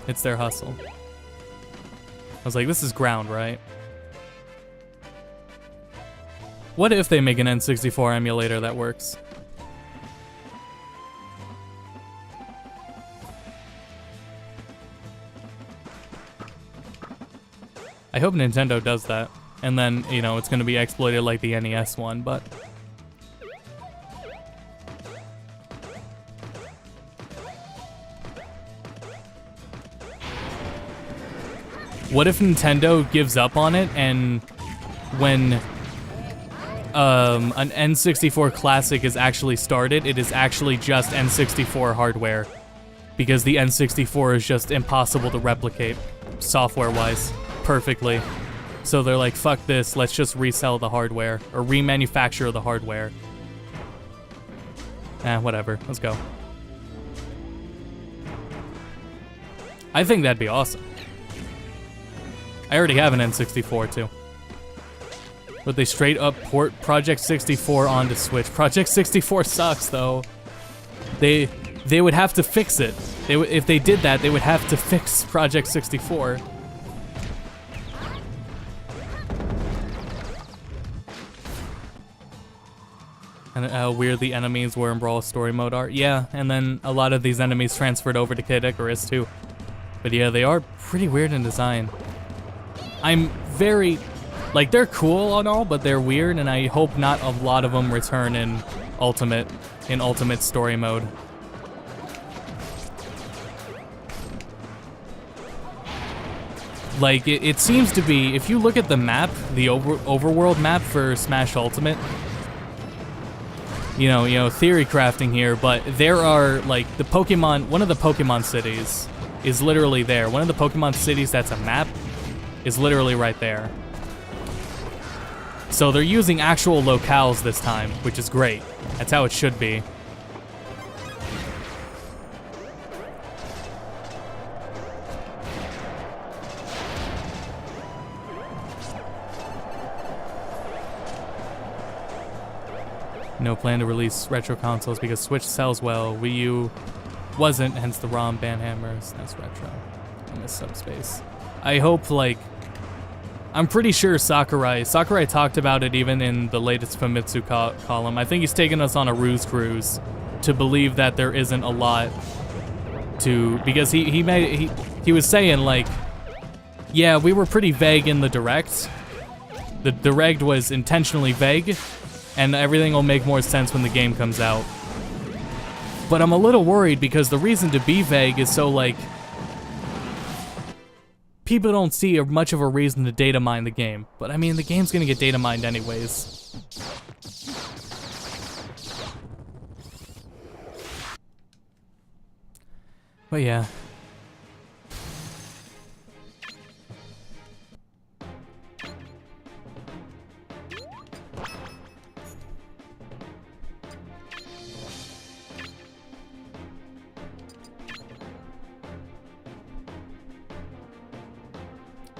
It's their hustle. I was like, this is ground, right? What if they make an N64 emulator that works? I hope Nintendo does that. And then, you know, it's gonna be exploited like the NES one, but... What if Nintendo gives up on it and when an N64 Classic is actually started, it is actually just N64 hardware. Because the N64 is just impossible to replicate, software-wise, perfectly. So they're like, fuck this, let's just resell the hardware, or remanufacture the hardware. Whatever, let's go. I think that'd be awesome. I already have an N64 too. But they straight up port Project 64 onto Switch. Project 64 sucks though. They would have to fix it. If they did that, they would have to fix Project 64. And how weird the enemies were in Brawl story mode are. Yeah, and then a lot of these enemies transferred over to Kid Icarus too. But yeah, they are pretty weird in design. I'm very, like, they're cool and all, but they're weird, and I hope not a lot of them return in Ultimate story mode. Like, it seems to be, if you look at the map, the overworld map for Smash Ultimate, you know, theory crafting here, but there are, like, one of the Pokemon cities is literally there. One of the Pokemon cities that's a map is literally right there. So they're using actual locales this time, which is great. That's how it should be. No plan to release retro consoles because Switch sells well. Wii U wasn't, hence the ROM ban hammers. That's retro. I miss Subspace. I hope, like, I'm pretty sure Sakurai talked about it even in the latest Famitsu column. I think he's taken us on a ruse cruise to believe that there isn't a lot to, because he was saying, like, yeah, we were pretty vague in the Direct. The Direct was intentionally vague, and everything will make more sense when the game comes out. But I'm a little worried because the reason to be vague is so, like, people don't see much of a reason to data mine the game. But I mean, the game's gonna get data mined anyways. But yeah.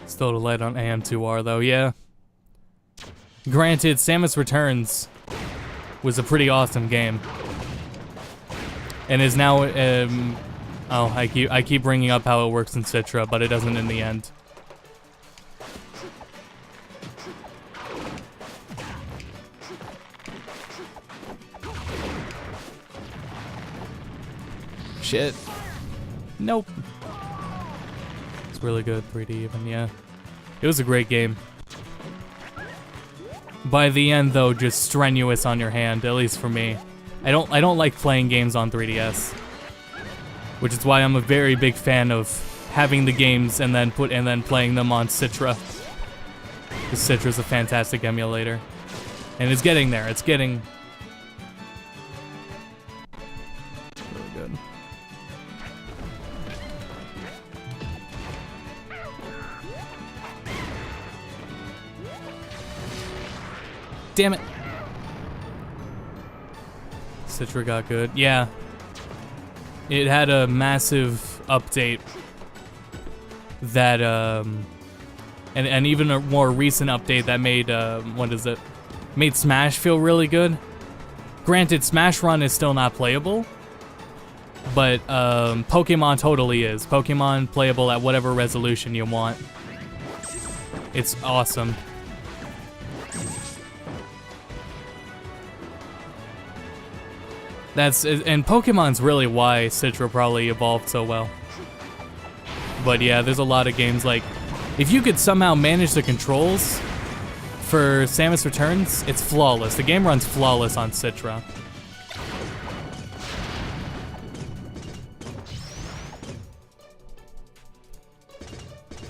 Still a light on AM2R though, yeah. Granted, Samus Returns was a pretty awesome game. And is now, oh, I keep bringing up how it works in Citra, but it doesn't in the end. Shit. Nope. It's really good, 3D even, yeah. It was a great game. By the end, though, just strenuous on your hand, at least for me. I don't like playing games on 3DS, which is why I'm a very big fan of having the games and then playing them on Citra. Because Citra's a fantastic emulator, and it's getting there. It's getting really good. Damn it. Citra got good. Yeah. It had a massive update that, and even a more recent update that made, made Smash feel really good. Granted, Smash Run is still not playable, but, Pokemon totally is. Pokemon playable at whatever resolution you want. It's awesome. And Pokemon's really why Citra probably evolved so well. But yeah, there's a lot of games, like, if you could somehow manage the controls for Samus Returns, it's flawless. The game runs flawless on Citra.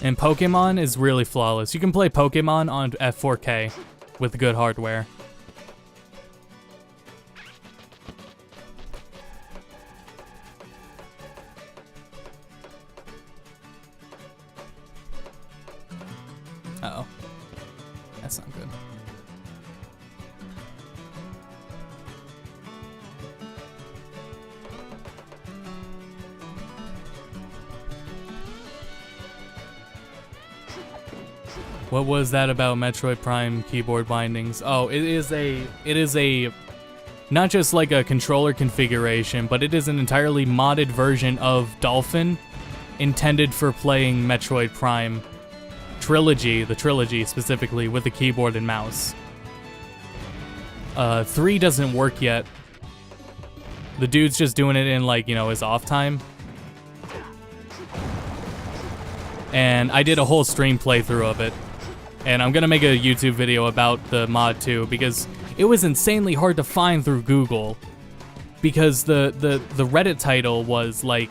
And Pokemon is really flawless. You can play Pokemon at 4K with good hardware. Uh-oh. That's not good. What was that about Metroid Prime keyboard bindings? Oh, it is a not just like a controller configuration, but it is an entirely modded version of Dolphin intended for playing Metroid Prime Trilogy, the trilogy specifically, with a keyboard and mouse. 3 doesn't work yet. The dude's just doing it in, like, you know, his off time. And I did a whole stream playthrough of it. And I'm gonna make a YouTube video about the mod too, because it was insanely hard to find through Google. Because the Reddit title was like,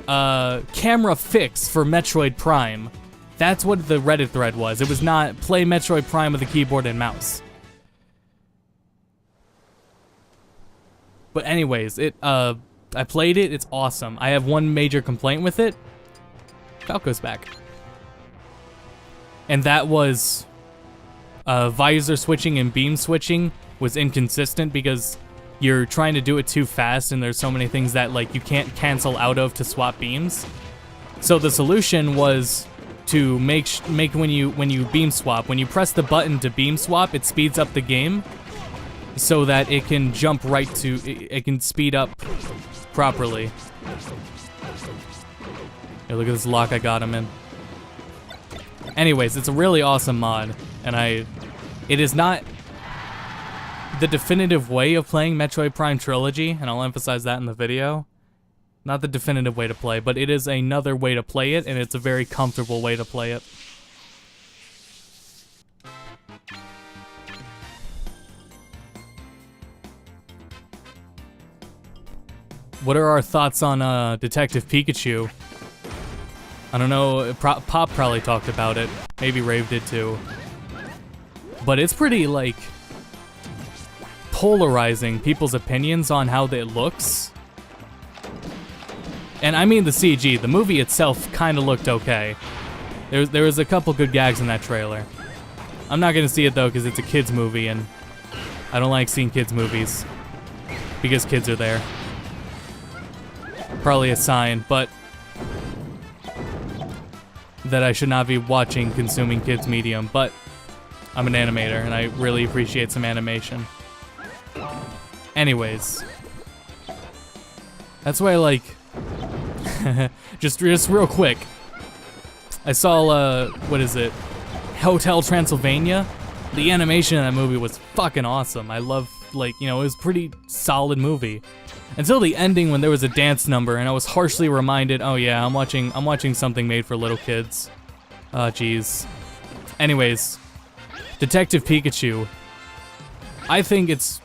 camera fix for Metroid Prime. That's what the Reddit thread was. It was not play Metroid Prime with a keyboard and mouse. But anyways, I played it, it's awesome. I have one major complaint with it. Falco's back. And that was visor switching and beam switching was inconsistent because you're trying to do it too fast and there's so many things that like you can't cancel out of to swap beams. So the solution was to make when you beam swap, when you press the button to beam swap, it speeds up the game so that it can jump right to it can speed up properly. Here, look at this lock I got him in. Anyways, it's a really awesome mod, and it is not the definitive way of playing Metroid Prime Trilogy, and I'll emphasize that in the video. Not the definitive way to play, but it is another way to play it, and it's a very comfortable way to play it. What are our thoughts on Detective Pikachu? I don't know, Pop probably talked about it. Maybe Rave did too. But it's pretty, like, polarizing people's opinions on how it looks. And I mean the CG. The movie itself kind of looked okay. There was a couple good gags in that trailer. I'm not gonna see it though because it's a kids movie and I don't like seeing kids movies because kids are there. Probably a sign, but that I should not be watching, consuming kids medium, but I'm an animator and I really appreciate some animation. Anyways, that's why I like, just real quick, I saw, what is it, Hotel Transylvania? The animation in that movie was fucking awesome. I love, like, you know, it was a pretty solid movie. Until the ending when there was a dance number and I was harshly reminded, oh yeah, I'm watching something made for little kids. Oh jeez. Anyways, Detective Pikachu. I think it's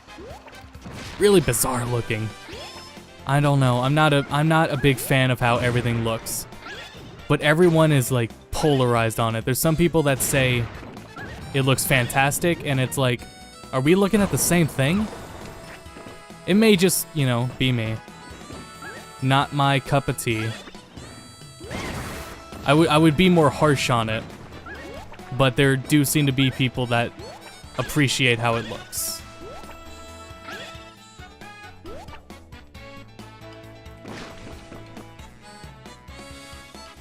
really bizarre looking. I don't know. I'm not a big fan of how everything looks. But everyone is like polarized on it. There's some people that say it looks fantastic and it's like, are we looking at the same thing? It may just, you know, be me. Not my cup of tea. I would be more harsh on it. But there do seem to be people that appreciate how it looks.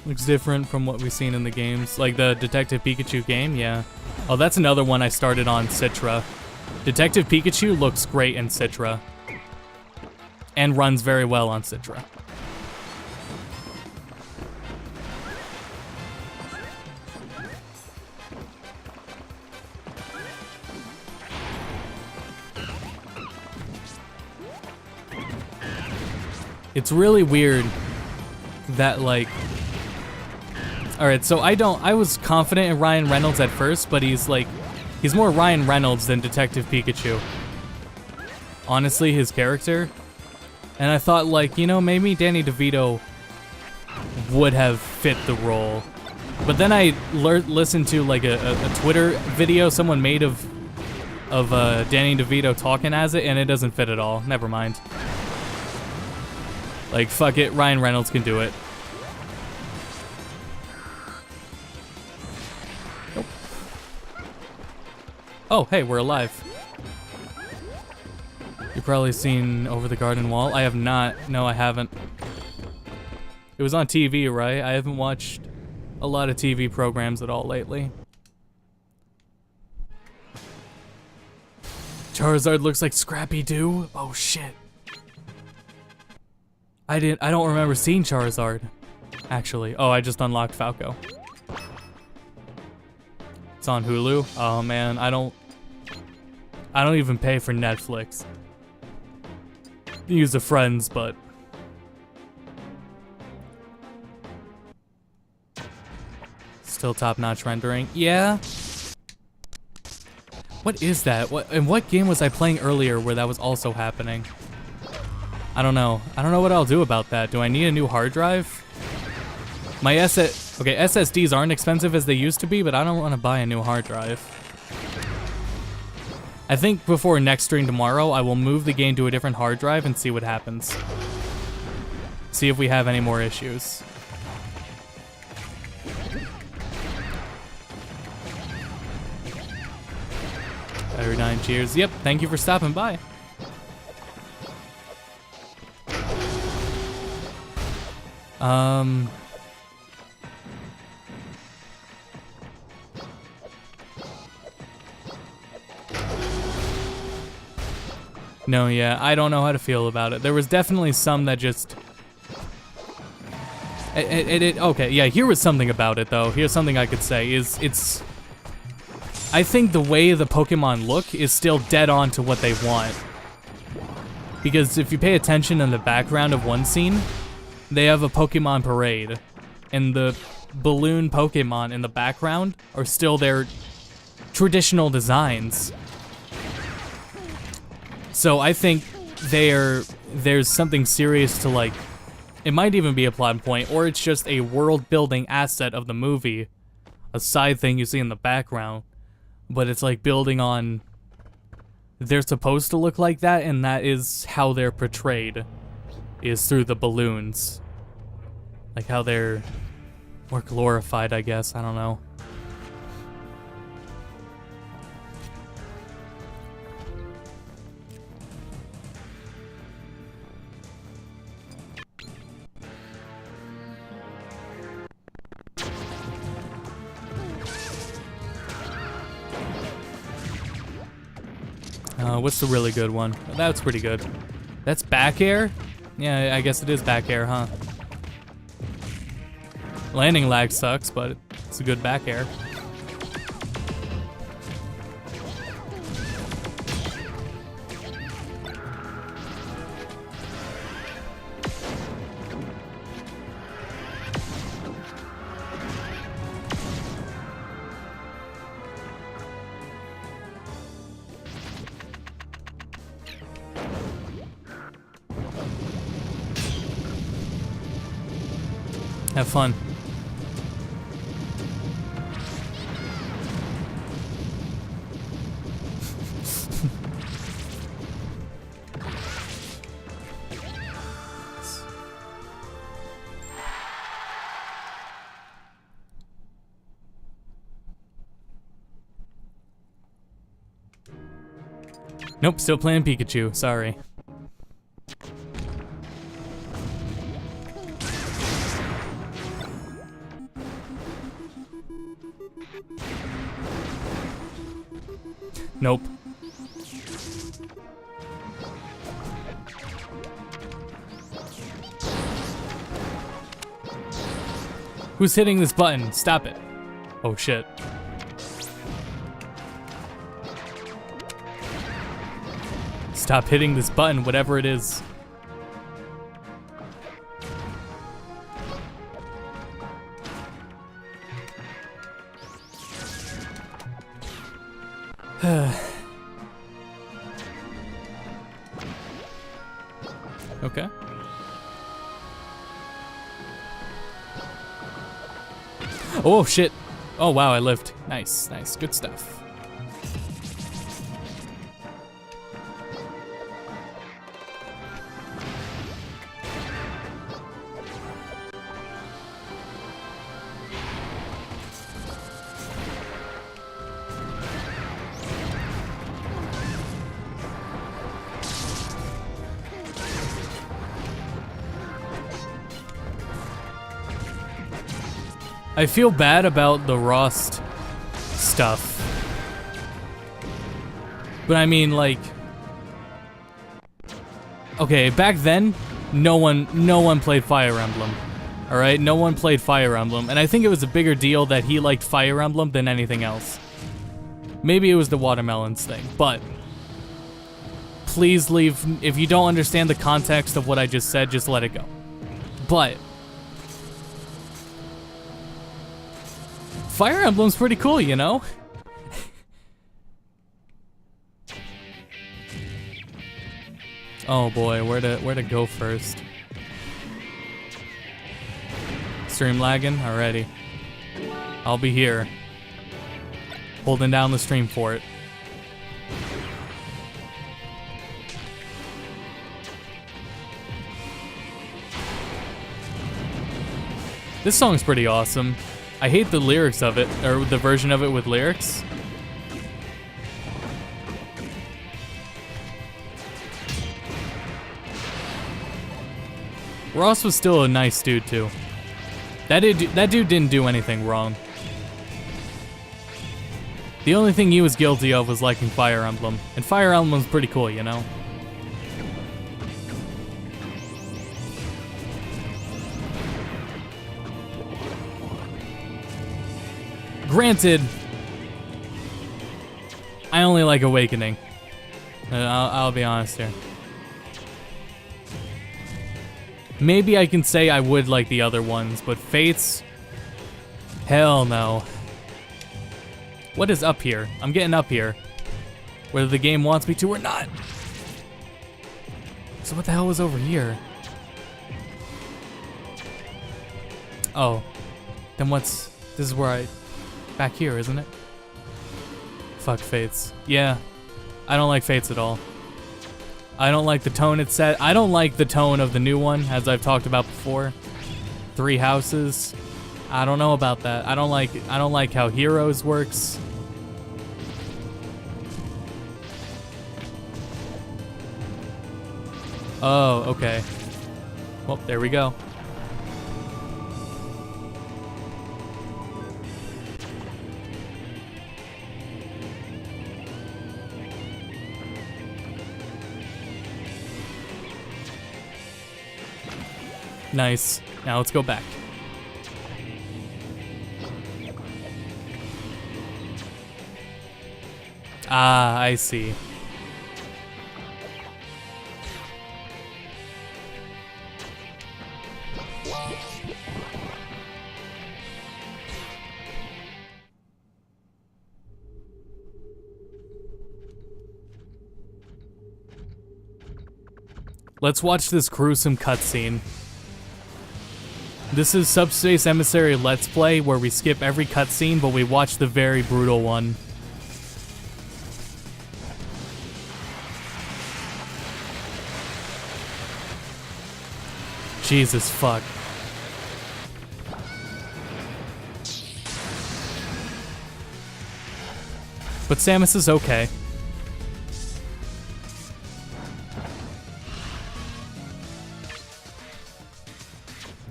Looks different from what we've seen in the games. Like the Detective Pikachu game, yeah. Oh, that's another one I started on Citra. Detective Pikachu looks great in Citra. And runs very well on Citra. It's really weird that, like... Alright, so I was confident in Ryan Reynolds at first, but he's more Ryan Reynolds than Detective Pikachu. Honestly, his character. And I thought, like, you know, maybe Danny DeVito would have fit the role. But then I listened to, like, a Twitter video someone made of Danny DeVito talking as it, and it doesn't fit at all. Never mind. Like, fuck it, Ryan Reynolds can do it. Nope. Oh, hey, we're alive. You've probably seen Over the Garden Wall. I have not. No, I haven't. It was on TV, right? I haven't watched a lot of TV programs at all lately. Charizard looks like Scrappy-Doo? Oh, shit. I don't remember seeing Charizard, actually. Oh, I just unlocked Falco. It's on Hulu. Oh, man, I don't even pay for Netflix. Use the Friends, but... Still top-notch rendering. Yeah. What is that? In what game was I playing earlier where that was also happening? I don't know. I don't know what I'll do about that. Do I need a new hard drive? My okay, SSDs aren't expensive as they used to be, but I don't want to buy a new hard drive. I think before next stream tomorrow, I will move the game to a different hard drive and see what happens. See if we have any more issues. Battery 9, cheers. Yep, thank you for stopping by. No, yeah, I don't know how to feel about it. There was definitely some that just... okay, yeah, here was something about it, though. Here's something I could say, it's... I think the way the Pokemon look is still dead on to what they want. Because if you pay attention in the background of one scene, they have a Pokemon parade. And the balloon Pokemon in the background are still their traditional designs. So I think there's something serious to, like, it might even be a plot point, or it's just a world-building asset of the movie, a side thing you see in the background, but it's like building on, they're supposed to look like that, and that is how they're portrayed, is through the balloons. Like how they're more glorified, I guess, I don't know. What's the really good one? Oh, that's pretty good. That's back air? Yeah, I guess it is back air, huh? Landing lag sucks, but it's a good back air. Have fun. Nope, still playing Pikachu, sorry. Nope. Who's hitting this button? Stop it. Oh shit. Stop hitting this button, whatever it is. Okay. Oh shit. Oh wow, I lived. Nice, nice, good stuff. I feel bad about the Rust stuff. But I mean, like, okay, back then, no one played Fire Emblem. All right, no one played Fire Emblem, and I think it was a bigger deal that he liked Fire Emblem than anything else. Maybe it was the watermelons thing, but please leave. If you don't understand the context of what I just said, just let it go. But Fire Emblem's pretty cool, you know? Oh boy, where to go first? Stream lagging? Alrighty. I'll be here. Holding down the stream for it. This song's pretty awesome. I hate the lyrics of it, or the version of it with lyrics. Ross was still a nice dude too. That dude didn't do anything wrong. The only thing he was guilty of was liking Fire Emblem. And Fire Emblem's pretty cool, you know? Granted, I only like Awakening. I'll be honest here. Maybe I can say I would like the other ones, but Fates? Hell no. What is up here? I'm getting up here. Whether the game wants me to or not. So what the hell was over here? Oh. Then what's... This is where I... Back here, isn't it? Fuck Fates. Yeah. I don't like Fates at all. I don't like the tone it's set. I don't like the tone of the new one, as I've talked about before. 3 houses. I don't know about that. I don't like how Heroes works. Oh, okay. Well, there we go. Nice. Now let's go back. Ah, I see. Let's watch this gruesome cutscene. This is Subspace Emissary Let's Play, where we skip every cutscene, but we watch the very brutal one. Jesus fuck. But Samus is okay.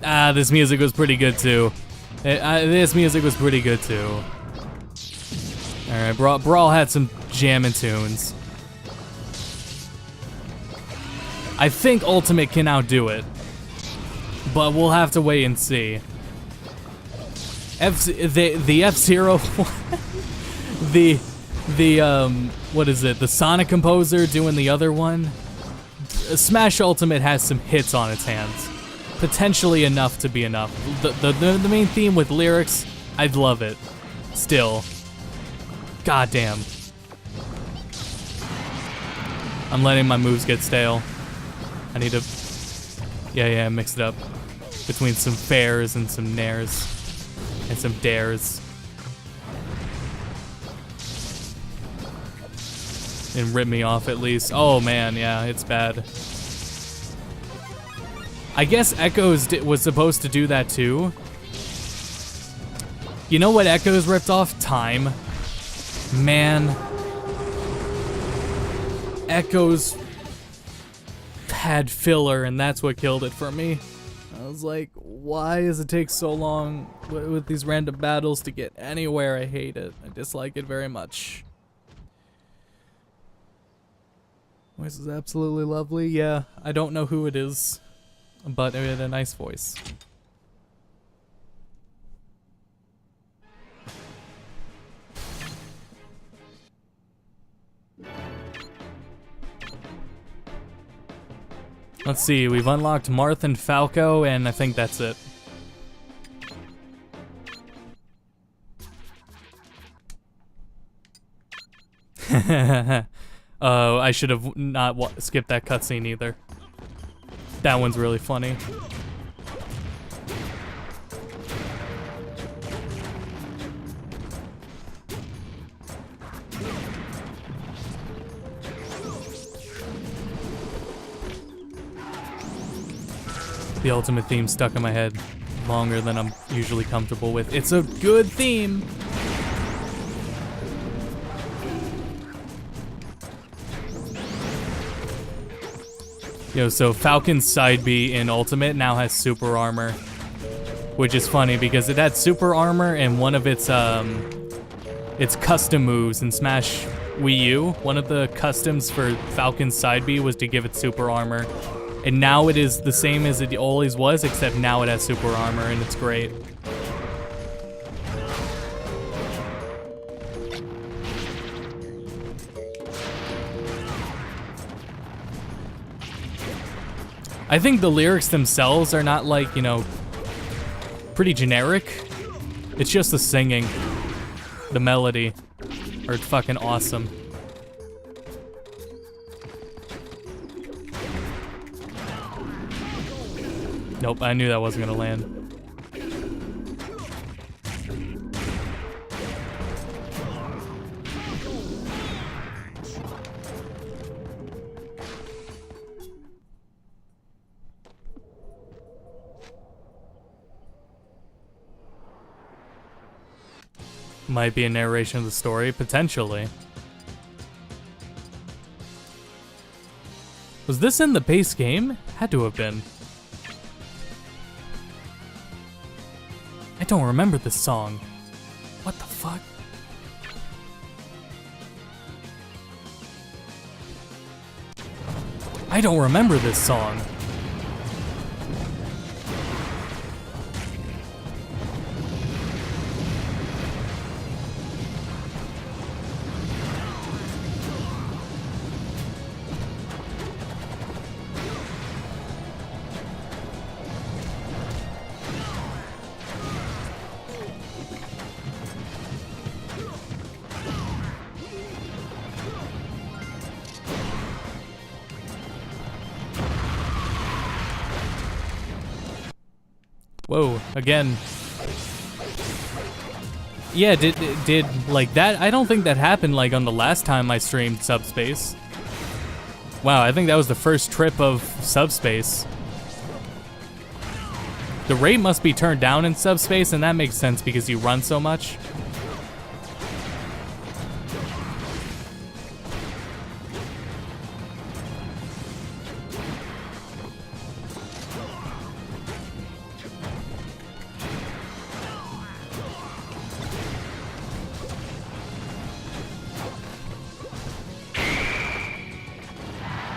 Ah, this music was pretty good too. This music was pretty good too. Alright, Brawl had some jammin' tunes. I think Ultimate can outdo it, but we'll have to wait and see. The F-Zero what is it? The Sonic composer doing the other one. Smash Ultimate has some hits on its hands. Potentially enough to be enough. The main theme with lyrics, I'd love it. Still. Goddamn. I'm letting my moves get stale. I need to... Yeah, mix it up. Between some fairs and some nairs. And some dares. And rip me off at least. Oh man, yeah, it's bad. I guess Echoes was supposed to do that too. You know what Echoes ripped off? Time. Man. Echoes had filler, and that's what killed it for me. I was like, why does it take so long with these random battles to get anywhere? I hate it. I dislike it very much. Voice is absolutely lovely. Yeah, I don't know who it is, but it had a nice voice. Let's see, we've unlocked Marth and Falco, and I think that's it. Oh, I should have not skipped that cutscene either. That one's really funny. The ultimate theme stuck in my head longer than I'm usually comfortable with. It's a good theme. Yo, so Falcon's side B in Ultimate now has super armor, which is funny because it had super armor in one of its custom moves in Smash Wii U. One of the customs for Falcon's side B was to give it super armor. And now it is the same as it always was, except now it has super armor, and it's great. I think the lyrics themselves are not like, you know, pretty generic. It's just the singing, the melody, are fucking awesome. Nope, I knew that wasn't gonna land. Might be a narration of the story, potentially. Was this in the base game? Had to have been. I don't remember this song. What the fuck? I don't remember this song. Whoa, again. Yeah, did like that? I don't think that happened like on the last time I streamed Subspace. Wow, I think that was the first trip of Subspace. The rate must be turned down in Subspace, and that makes sense because you run so much.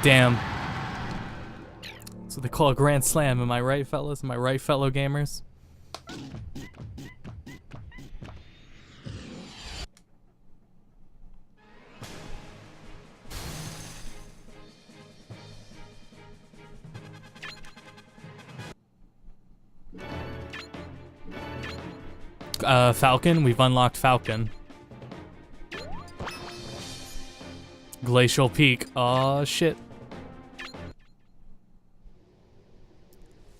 Damn. So they call a Grand Slam, am I right, fellas? Am I right, fellow gamers? Falcon, we've unlocked Falcon. Glacial Peak, oh shit.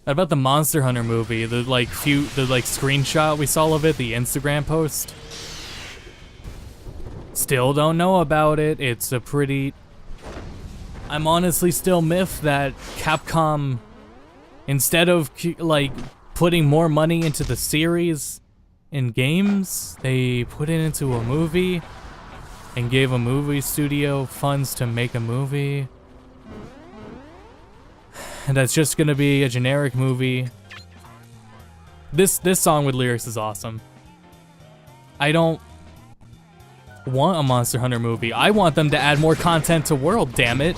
What about the Monster Hunter movie? The screenshot we saw of it, the Instagram post? Still don't know about it. It's a pretty... I'm honestly still miffed that Capcom, instead of like putting more money into the series in games, they put it into a movie and gave a movie studio funds to make a movie. And that's just gonna be a generic movie. This song with lyrics is awesome. I don't want a Monster Hunter movie. I want them to add more content to World, damn it.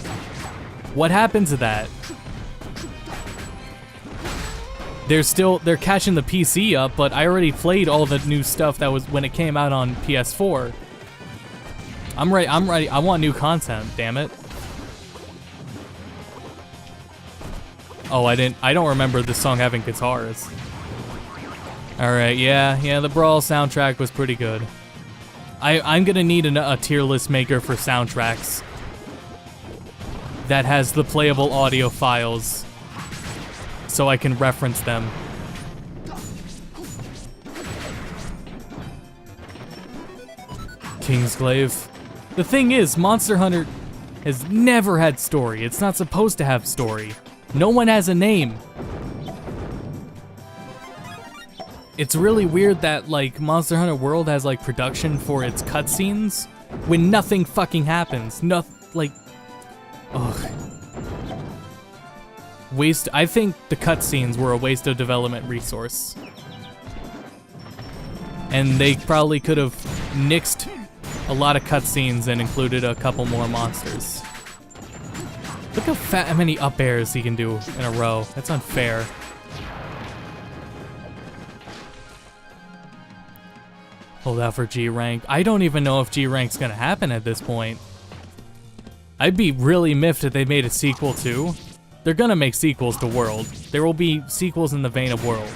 What happened to that? They're catching the PC up, but I already played all the new stuff that was when it came out on PS4. I'm ready, I want new content, damn it. Oh, I don't remember this song having guitars. Alright, yeah, the Brawl soundtrack was pretty good. I'm gonna need a tier list maker for soundtracks that has the playable audio files so I can reference them. Kingsglaive. The thing is, Monster Hunter has never had story. It's not supposed to have story. No one has a name. It's really weird that, like, Monster Hunter World has, like, production for its cutscenes when nothing fucking happens. Like, ugh. I think the cutscenes were a waste of development resource. And they probably could have nixed a lot of cutscenes and included a couple more monsters. Look how many up airs he can do in a row. That's unfair. Hold out for G rank. I don't even know if G rank's gonna happen at this point. I'd be really miffed if they made a sequel too. They're gonna make sequels to World. There will be sequels in the vein of World.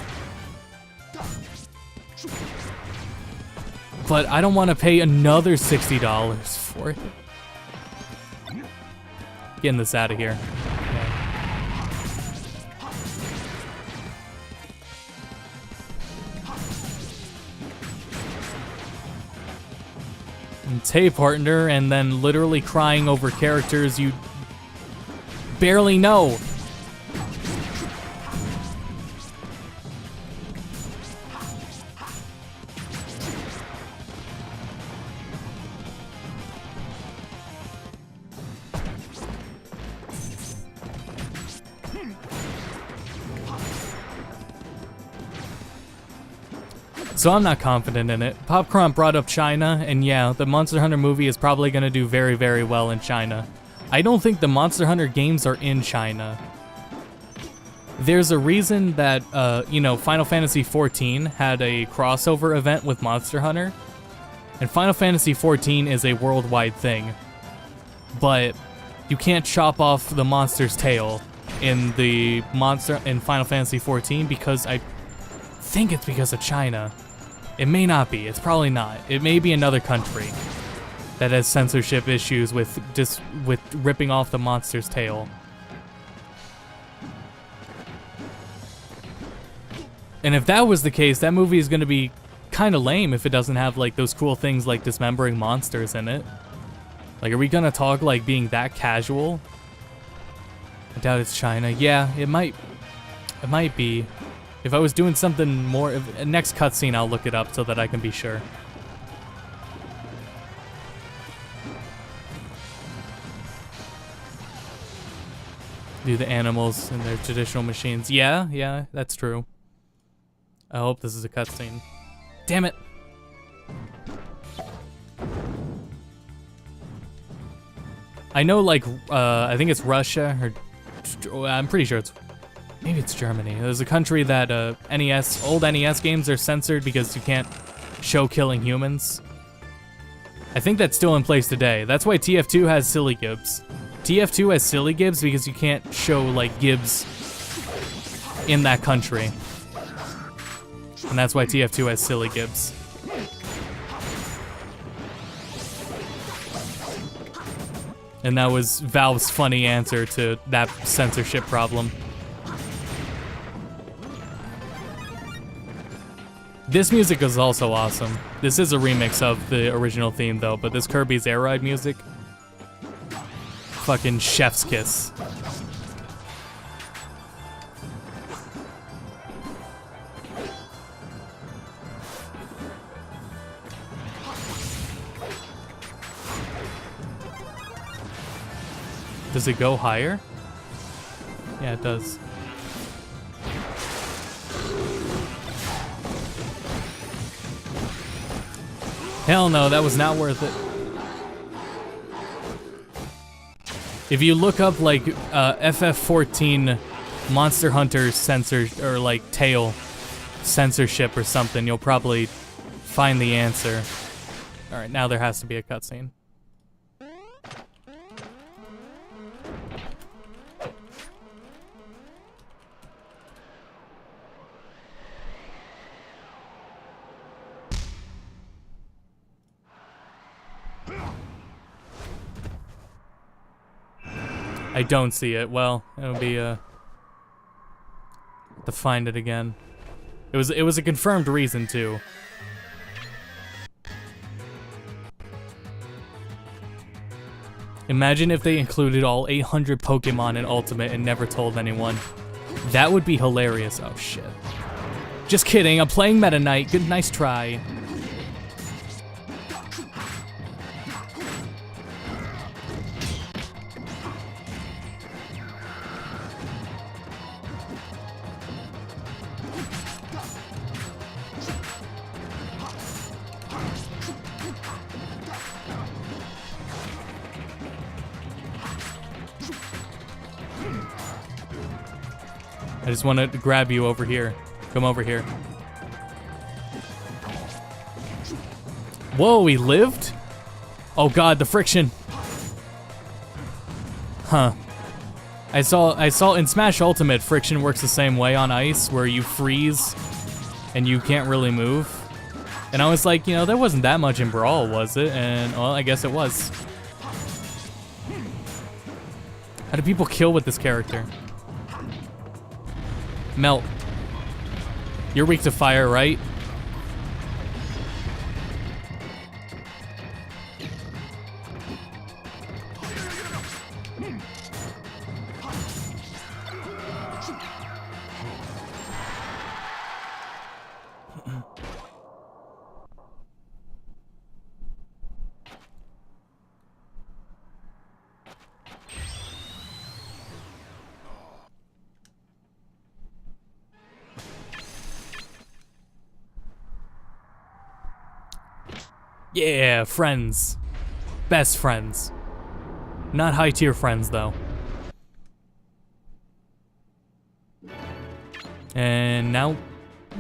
But I don't want to pay another $60 for it. Getting this out of here. And hey, partner, and then literally crying over characters you barely know. So I'm not confident in it. Popcorn brought up China, and yeah, the Monster Hunter movie is probably gonna do very, very well in China. I don't think the Monster Hunter games are in China. There's a reason that, Final Fantasy XIV had a crossover event with Monster Hunter, and Final Fantasy XIV is a worldwide thing. But you can't chop off the monster's tail in Final Fantasy XIV because I think it's because of China. It may not be. It's probably not. It may be another country that has censorship issues with ripping off the monster's tail. And if that was the case, that movie is going to be kind of lame if it doesn't have like those cool things like dismembering monsters in it. Like, are we going to talk like being that casual? I doubt it's China. Yeah, it might be. If I was doing something more, next cutscene I'll look it up so that I can be sure. Do the animals and their traditional machines. Yeah, that's true. I hope this is a cutscene. Damn it! I know, like, I think it's Russia, or I'm pretty sure maybe it's Germany. There's a country that old NES games are censored because you can't show killing humans. I think that's still in place today. That's why TF2 has silly gibs. TF2 has silly gibs because you can't show, like, gibs in that country. And that's why TF2 has silly gibs. And that was Valve's funny answer to that censorship problem. This music is also awesome. This is a remix of the original theme though, but this Kirby's Air Ride music, fucking chef's kiss. Does it go higher? Yeah, it does. Hell no, that was not worth it. If you look up like FF14 Monster Hunter censored or like tail censorship or something, you'll probably find the answer. All right, now there has to be a cutscene. I don't see it. Well, it'll be to find it again. It was a confirmed reason too. Imagine if they included all 800 Pokemon in Ultimate and never told anyone. That would be hilarious. Oh shit. Just kidding, I'm playing Meta Knight. Good, nice try. I just want to grab you over here. Come over here. Whoa, he lived? Oh god, the friction. Huh. I saw in Smash Ultimate, friction works the same way on ice, where you freeze and you can't really move. And I was like, you know, there wasn't that much in Brawl, was it? And, well, I guess it was. How do people kill with this character? Melt. You're weak to fire, right? Yeah, friends. Best friends. Not high tier friends, though. And now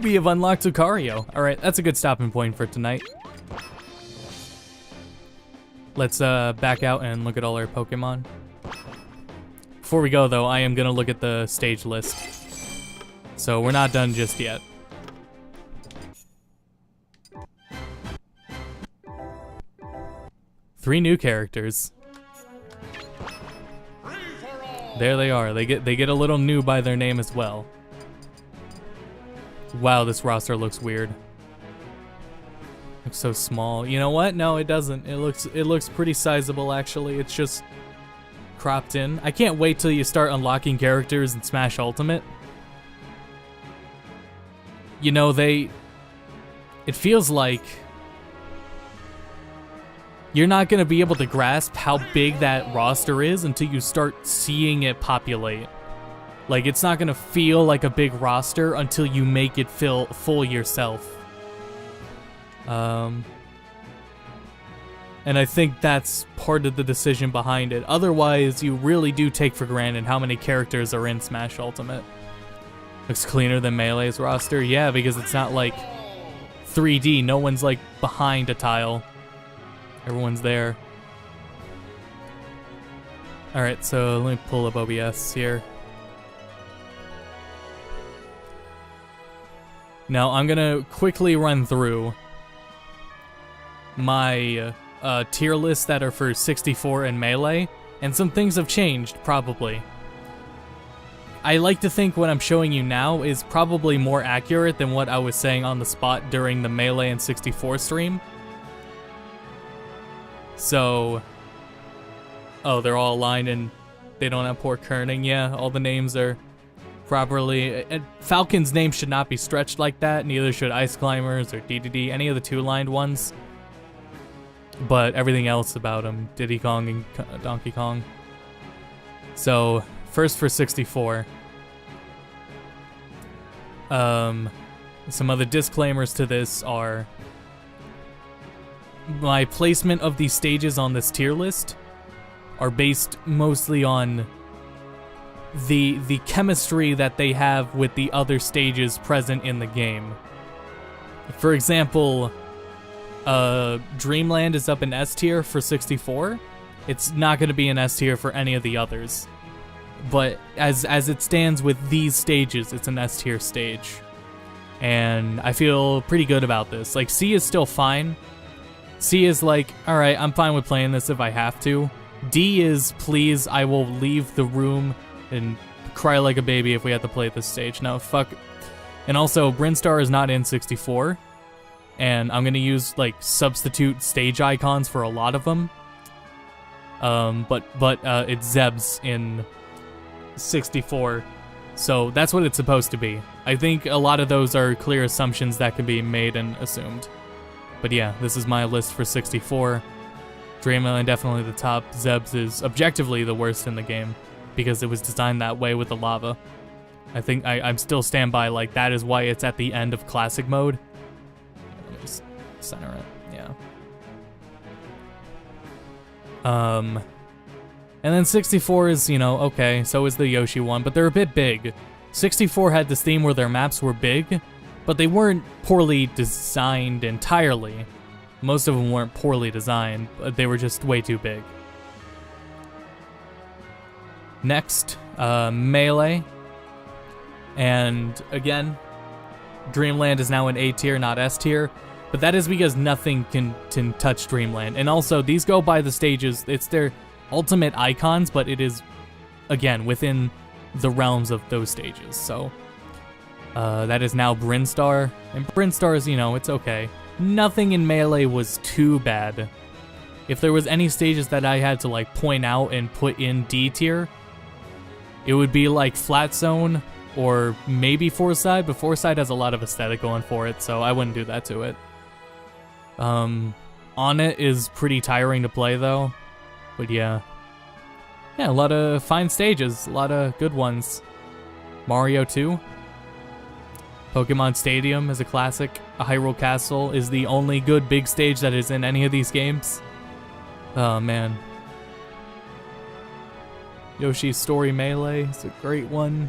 we have unlocked Lucario. Alright, that's a good stopping point for tonight. Let's back out and look at all our Pokemon. Before we go, though, I am gonna look at the stage list. So we're not done just yet. Three new characters. There they are. They get a little new by their name as well. Wow, this roster looks weird. Looks so small. You know what? No, it doesn't. It looks pretty sizable actually. It's just cropped in. I can't wait till you start unlocking characters in Smash Ultimate. You know, it feels like you're not going to be able to grasp how big that roster is until you start seeing it populate. Like, it's not going to feel like a big roster until you make it feel full yourself. And I think that's part of the decision behind it. Otherwise, you really do take for granted how many characters are in Smash Ultimate. Looks cleaner than Melee's roster. Yeah, because it's not like 3D. No one's like behind a tile. Everyone's there. Alright, so let me pull up OBS here. Now, I'm gonna quickly run through my tier lists that are for 64 and Melee, and some things have changed, probably. I like to think what I'm showing you now is probably more accurate than what I was saying on the spot during the Melee and 64 stream. So, oh, they're all aligned and they don't have poor kerning. Yeah, all the names are properly. Falcon's name should not be stretched like that. Neither should Ice Climbers or DDD, any of the two-lined ones. But everything else about them, Diddy Kong and Donkey Kong. So, first for 64. Some other disclaimers to this are my placement of these stages on this tier list are based mostly on the chemistry that they have with the other stages present in the game. For example, Dreamland is up in S tier for 64. It's not going to be an S tier for any of the others. But as it stands with these stages, it's an S tier stage. And I feel pretty good about this. Like, C is still fine. C is like, alright, I'm fine with playing this if I have to. D is please, I will leave the room and cry like a baby if we have to play this stage. No, fuck. And also, Brinstar is not in 64, and I'm gonna use like substitute stage icons for a lot of them. But it's Zeb's in 64, so that's what it's supposed to be. I think a lot of those are clear assumptions that can be made and assumed. But yeah, this is my list for 64. Dreamland definitely the top. Zeb's is objectively the worst in the game because it was designed that way with the lava. I think I'm still stand by, like, that is why it's at the end of classic mode. Let me just center it, yeah. And then 64 is, you know, okay, so is the Yoshi one, but they're a bit big. 64 had this theme where their maps were big, but they weren't poorly designed entirely. Most of them weren't poorly designed, but they were just way too big. Next, Melee. And again, Dreamland is now an A tier, not S tier, but that is because nothing can touch Dreamland. And also, these go by the stages, it's their ultimate icons, but it is, again, within the realms of those stages. So, that is now Brinstar, and Brinstar is, you know, it's okay. Nothing in Melee was too bad. If there was any stages that I had to, like, point out and put in D tier, it would be like Flat Zone, or maybe Foreside, but Foreside has a lot of aesthetic going for it, so I wouldn't do that to it. On It is pretty tiring to play, though, but yeah. Yeah, a lot of fine stages, a lot of good ones. Mario 2. Pokemon Stadium is a classic. Hyrule Castle is the only good big stage that is in any of these games. Oh, man. Yoshi's Story Melee is a great one.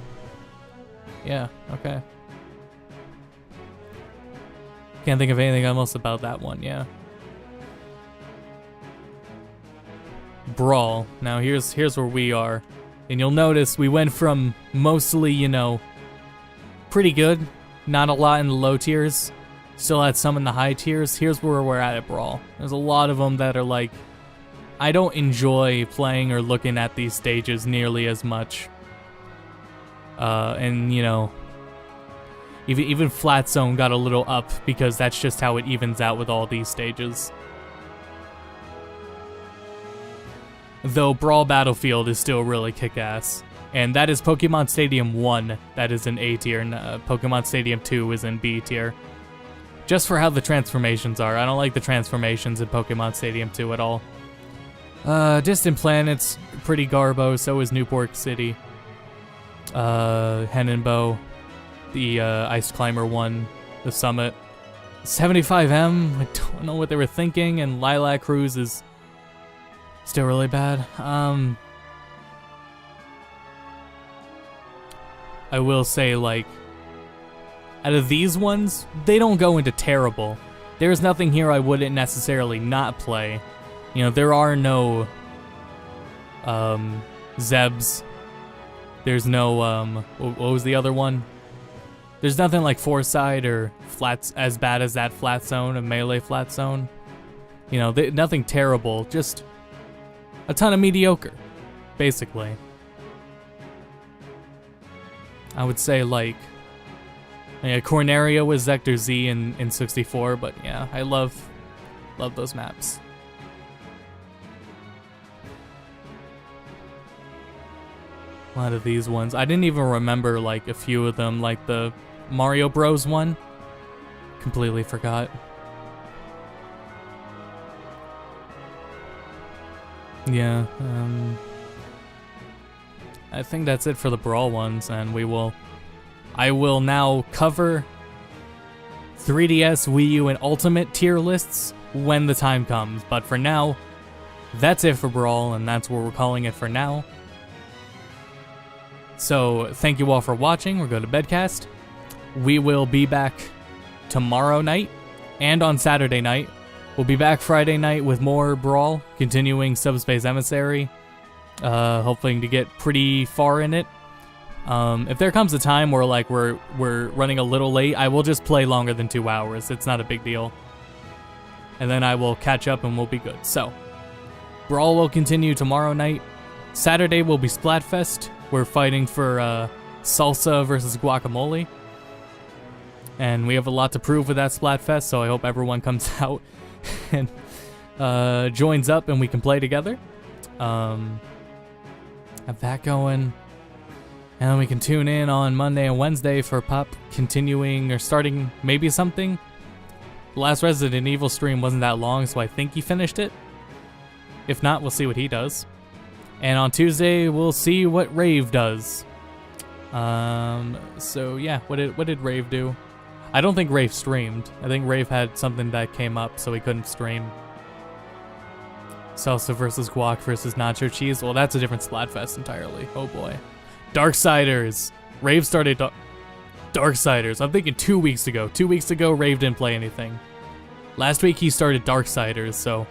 Yeah, okay. Can't think of anything else about that one, yeah. Brawl. Now here's where we are. And you'll notice we went from mostly, you know, pretty good, not a lot in the low tiers, still had some in the high tiers. Here's where we're at Brawl. There's a lot of them that are like, I don't enjoy playing or looking at these stages nearly as much. And, you know, even Flat Zone got a little up because that's just how it evens out with all these stages. Though Brawl Battlefield is still really kick-ass. And that is Pokemon Stadium 1, that is in A tier, and Pokemon Stadium 2 is in B tier. Just for how the transformations are. I don't like the transformations in Pokemon Stadium 2 at all. Distant Planet's pretty garbo, so is Newport City. Henenbow, the Ice Climber one, the Summit. 75M, I don't know what they were thinking, and Lilac Cruise is still really bad. I will say, like, out of these ones, they don't go into terrible. There's nothing here I wouldn't necessarily not play. You know, there are no Zebs. There's no, what was the other one? There's nothing like Foreside or Flats as bad as that Flat Zone, a Melee Flat Zone. You know, nothing terrible, just a ton of mediocre, basically. I would say, like, yeah, Corneria was Zector Z in 64, but yeah, I love those maps. A lot of these ones. I didn't even remember, like, a few of them, like the Mario Bros. One. Completely forgot. Yeah, I think that's it for the Brawl ones, and I will now cover 3DS, Wii U, and Ultimate tier lists when the time comes. But for now, that's it for Brawl, and that's what we're calling it for now. So, thank you all for watching. We're going to Bedcast. We will be back tomorrow night and on Saturday night. We'll be back Friday night with more Brawl, continuing Subspace Emissary. Hoping to get pretty far in it. If there comes a time where, like, we're running a little late, I will just play longer than 2 hours. It's not a big deal. And then I will catch up and we'll be good. So, Brawl will continue tomorrow night. Saturday will be Splatfest. We're fighting for salsa versus guacamole. And we have a lot to prove with that Splatfest, so I hope everyone comes out and joins up and we can play together. Have that going. And then we can tune in on Monday and Wednesday for Pop continuing or starting maybe something. The last Resident Evil stream wasn't that long, so I think he finished it. If not, we'll see what he does. And on Tuesday, we'll see what Rave does. So yeah, what did Rave do? I don't think Rave streamed. I think Rave had something that came up, so he couldn't stream. Salsa versus guac versus nacho cheese. Well, that's a different Splatfest entirely. Oh boy. Darksiders. Rave started Darksiders. I'm thinking 2 weeks ago. 2 weeks ago, Rave didn't play anything. Last week, he started Darksiders, so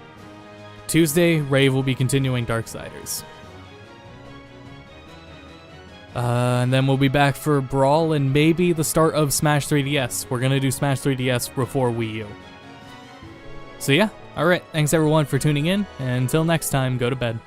Tuesday, Rave will be continuing Darksiders. And then we'll be back for Brawl and maybe the start of Smash 3DS. We're gonna do Smash 3DS before Wii U. So yeah, alright, thanks everyone for tuning in, and until next time, go to bed.